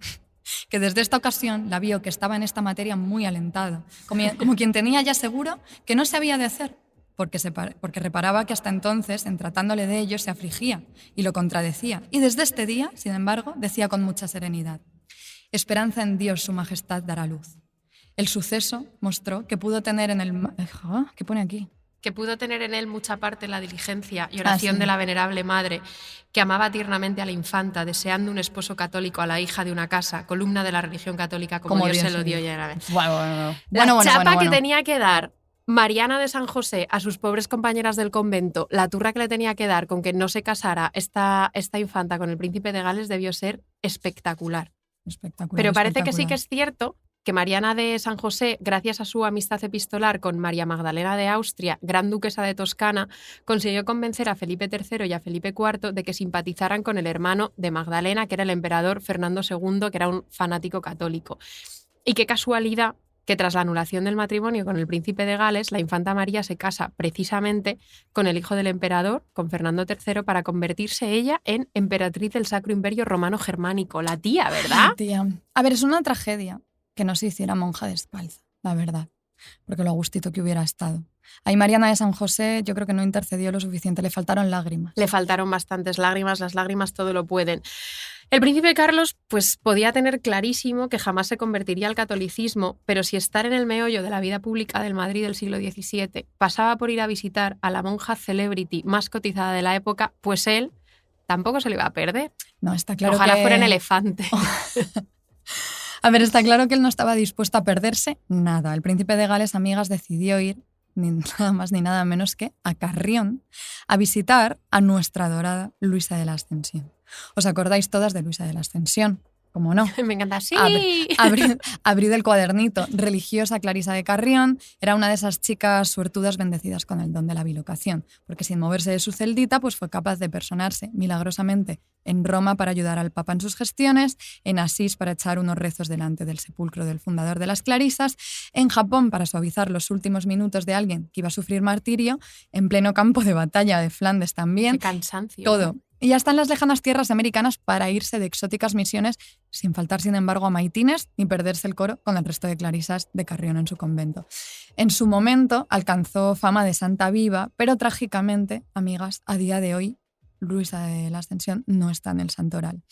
que desde esta ocasión la vio que estaba en esta materia muy alentada, como quien tenía ya seguro que no se había de hacer, porque reparaba que hasta entonces, en tratándole de ello, se afligía y lo contradecía. Y desde este día, sin embargo, decía con mucha serenidad: esperanza en Dios su majestad dará luz. El suceso mostró que pudo tener en el... ¿Qué pone aquí?
Que pudo tener en él mucha parte la diligencia y oración de la venerable madre, que amaba tiernamente a la infanta, deseando un esposo católico a la hija de una casa, columna de la religión católica, como Dios se lo dio ya una vez. La chapa que tenía que dar Mariana de San José a sus pobres compañeras del convento, la turra que le tenía que dar con que no se casara esta infanta con el príncipe de Gales, debió ser espectacular. Pero parece que sí que es cierto que Mariana de San José, gracias a su amistad epistolar con María Magdalena de Austria, gran duquesa de Toscana, consiguió convencer a Felipe III y a Felipe IV de que simpatizaran con el hermano de Magdalena, que era el emperador Fernando II, que era un fanático católico. Y qué casualidad que tras la anulación del matrimonio con el príncipe de Gales, la infanta María se casa precisamente con el hijo del emperador, con Fernando III, para convertirse ella en emperatriz del Sacro Imperio Romano Germánico. La tía, ¿verdad?
Tía. A ver, es una tragedia que no se hiciera monja descalza, la verdad, porque lo a gustito que hubiera estado. Ahí Mariana de San José yo creo que no intercedió lo suficiente, le faltaron lágrimas.
Le faltaron bastantes lágrimas, las lágrimas todo lo pueden. El príncipe Carlos pues, podía tener clarísimo que jamás se convertiría al catolicismo, pero si estar en el meollo de la vida pública del Madrid del siglo XVII pasaba por ir a visitar a la monja celebrity más cotizada de la época, pues él tampoco se le iba a perder.
No, está claro.
Ojalá fuera en elefante.
A ver, está claro que él no estaba dispuesto a perderse nada. El príncipe de Gales, amigas, decidió ir ni nada más ni nada menos que a Carrión, a visitar a nuestra adorada Luisa de la Ascensión. ¿Os acordáis todas de Luisa de la Ascensión? ¿Cómo no?
Me encanta, sí.
Abrid el cuadernito. Religiosa Clarisa de Carrión era una de esas chicas suertudas bendecidas con el don de la bilocación, porque sin moverse de su celdita pues fue capaz de personarse milagrosamente en Roma para ayudar al Papa en sus gestiones, en Asís para echar unos rezos delante del sepulcro del fundador de las Clarisas, en Japón para suavizar los últimos minutos de alguien que iba a sufrir martirio, en pleno campo de batalla de Flandes también.
Qué cansancio.
Todo. Y hasta en las lejanas tierras americanas para irse de exóticas misiones, sin faltar, sin embargo, a maitines ni perderse el coro con el resto de clarisas de Carrión en su convento. En su momento alcanzó fama de santa viva, pero trágicamente, amigas, a día de hoy, Luisa de la Ascensión no está en el santoral.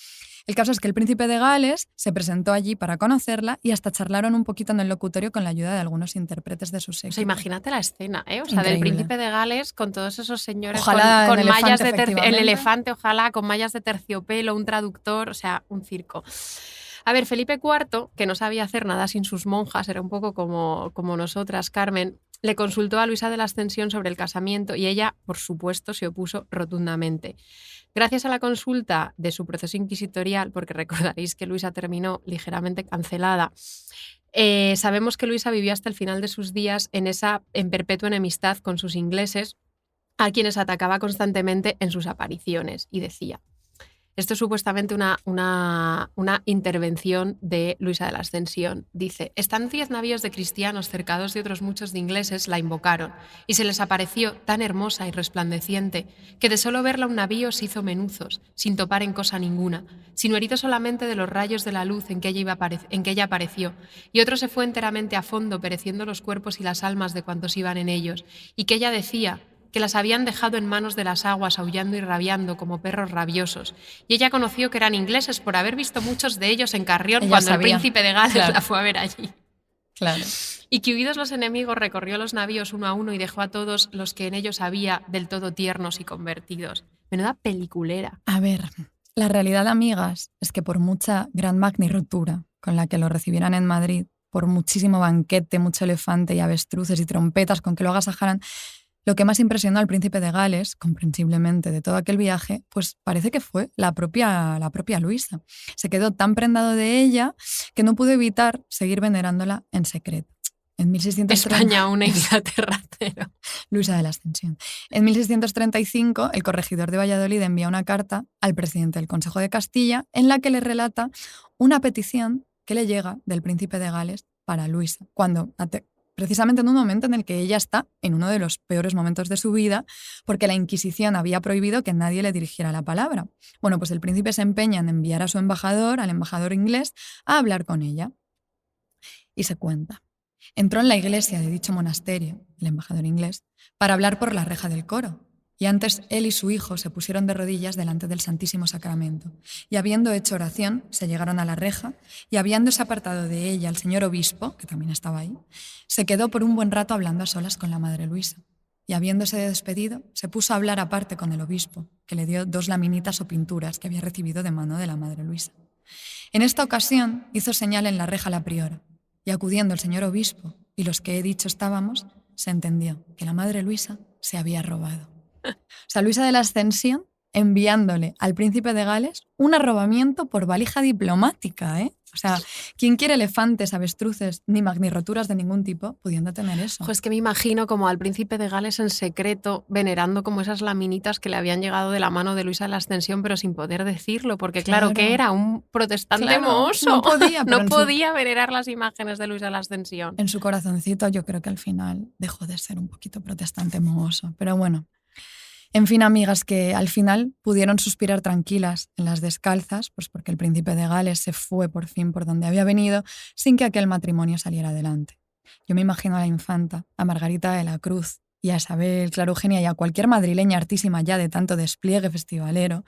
El caso es que el príncipe de Gales se presentó allí para conocerla y hasta charlaron un poquito en el locutorio con la ayuda de algunos intérpretes de su séquito.
O sea, imagínate la escena, ¿eh? O sea,
Increíble.
del príncipe de Gales con todos esos señores
Ojalá
con
el
mallas
elefante,
de el
efectivamente.
elefante, ojalá, con mallas de terciopelo, un traductor, o sea, un circo. A ver, Felipe IV, que no sabía hacer nada sin sus monjas, era un poco como nosotras, Carmen, le consultó a Luisa de la Ascensión sobre el casamiento y ella, por supuesto, se opuso rotundamente. Gracias a la consulta de su proceso inquisitorial, porque recordaréis que Luisa terminó ligeramente cancelada, sabemos que Luisa vivió hasta el final de sus días en perpetua enemistad con sus ingleses, a quienes atacaba constantemente en sus apariciones, y decía... Esto es supuestamente una intervención de Luisa de la Ascensión. Dice, estando 10 navíos de cristianos cercados de otros muchos de ingleses, la invocaron, y se les apareció tan hermosa y resplandeciente que de solo verla un navío se hizo menuzos, sin topar en cosa ninguna, sino herido solamente de los rayos de la luz en que ella apareció, y otro se fue enteramente a fondo, pereciendo los cuerpos y las almas de cuantos iban en ellos, y que ella decía... que las habían dejado en manos de las aguas aullando y rabiando como perros rabiosos. Y ella conoció que eran ingleses por haber visto muchos de ellos en Carrión
Ella
cuando
sabía.
el príncipe de Gales
Claro.
la fue a ver allí.
Claro.
Y que huidos los enemigos recorrió los navíos uno a uno y dejó a todos los que en ellos había del todo tiernos y convertidos. Menuda peliculera.
A ver, la realidad, amigas, es que por mucha gran magna y rotura con la que lo recibieran en Madrid, por muchísimo banquete, mucho elefante y avestruces y trompetas con que lo agasajaran, lo que más impresionó al príncipe de Gales, comprensiblemente, de todo aquel viaje, pues parece que fue la propia Luisa. Se quedó tan prendado de ella que no pudo evitar seguir venerándola en secreto. En 1630...
España, una Inglaterra cero.
Luisa de la Ascensión. En 1635, el corregidor de Valladolid envía una carta al presidente del Consejo de Castilla en la que le relata una petición que le llega del príncipe de Gales para Luisa, precisamente en un momento en el que ella está en uno de los peores momentos de su vida, porque la Inquisición había prohibido que nadie le dirigiera la palabra. Bueno, pues el príncipe se empeña en enviar a su embajador, al embajador inglés, a hablar con ella. Y se cuenta. Entró en la iglesia de dicho monasterio, el embajador inglés, para hablar por la reja del coro. Y antes él y su hijo se pusieron de rodillas delante del Santísimo Sacramento. Y habiendo hecho oración, se llegaron a la reja, y habiéndose apartado de ella el señor obispo, que también estaba ahí, se quedó por un buen rato hablando a solas con la madre Luisa. Y habiéndose despedido, se puso a hablar aparte con el obispo, que le dio 2 laminitas o pinturas que había recibido de mano de la madre Luisa. En esta ocasión hizo señal en la reja la priora, y acudiendo el señor obispo y los que he dicho estábamos, se entendió que la madre Luisa se había robado. O sea, Luisa de la Ascensión enviándole al príncipe de Gales un arrobamiento por valija diplomática, ¿eh? O sea, ¿quién quiere elefantes, avestruces, ni magnirroturas de ningún tipo pudiendo tener eso?
Ojo, es que me imagino como al príncipe de Gales en secreto, venerando como esas laminitas que le habían llegado de la mano de Luisa de la Ascensión, pero sin poder decirlo, porque claro que era un protestante
Claro,
mohoso.
no podía, pero
no
en su-
podía venerar las imágenes de Luisa de la Ascensión.
En su corazoncito yo creo que al final dejó de ser un poquito protestante mohoso. Pero bueno, en fin, amigas, que al final pudieron suspirar tranquilas en las descalzas, pues porque el príncipe de Gales se fue por fin por donde había venido sin que aquel matrimonio saliera adelante. Yo me imagino a la infanta, a Margarita de la Cruz y a Isabel, Clara Eugenia y a cualquier madrileña hartísima ya de tanto despliegue festivalero,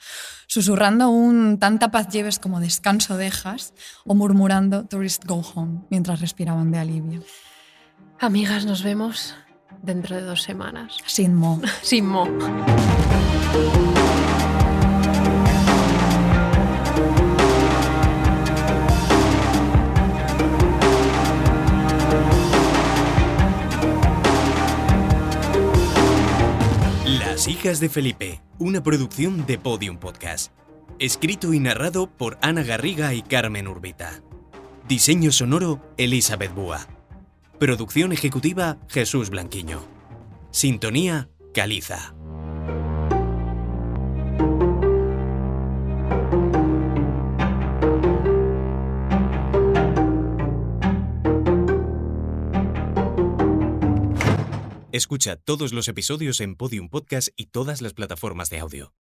susurrando un tanta paz lleves como descanso dejas o murmurando tourist go home mientras respiraban de alivio.
Amigas, nos vemos dentro de 2 semanas.
Sin mo.
Sin mo.
Las hijas de Felipe, una producción de Podium Podcast. Escrito y narrado por Ana Garriga y Carmen Urbita. Diseño sonoro, Elizabeth Búa. Producción ejecutiva, Jesús Blanquiño. Sintonía, Caliza. Escucha todos los episodios en Podium Podcast y todas las plataformas de audio.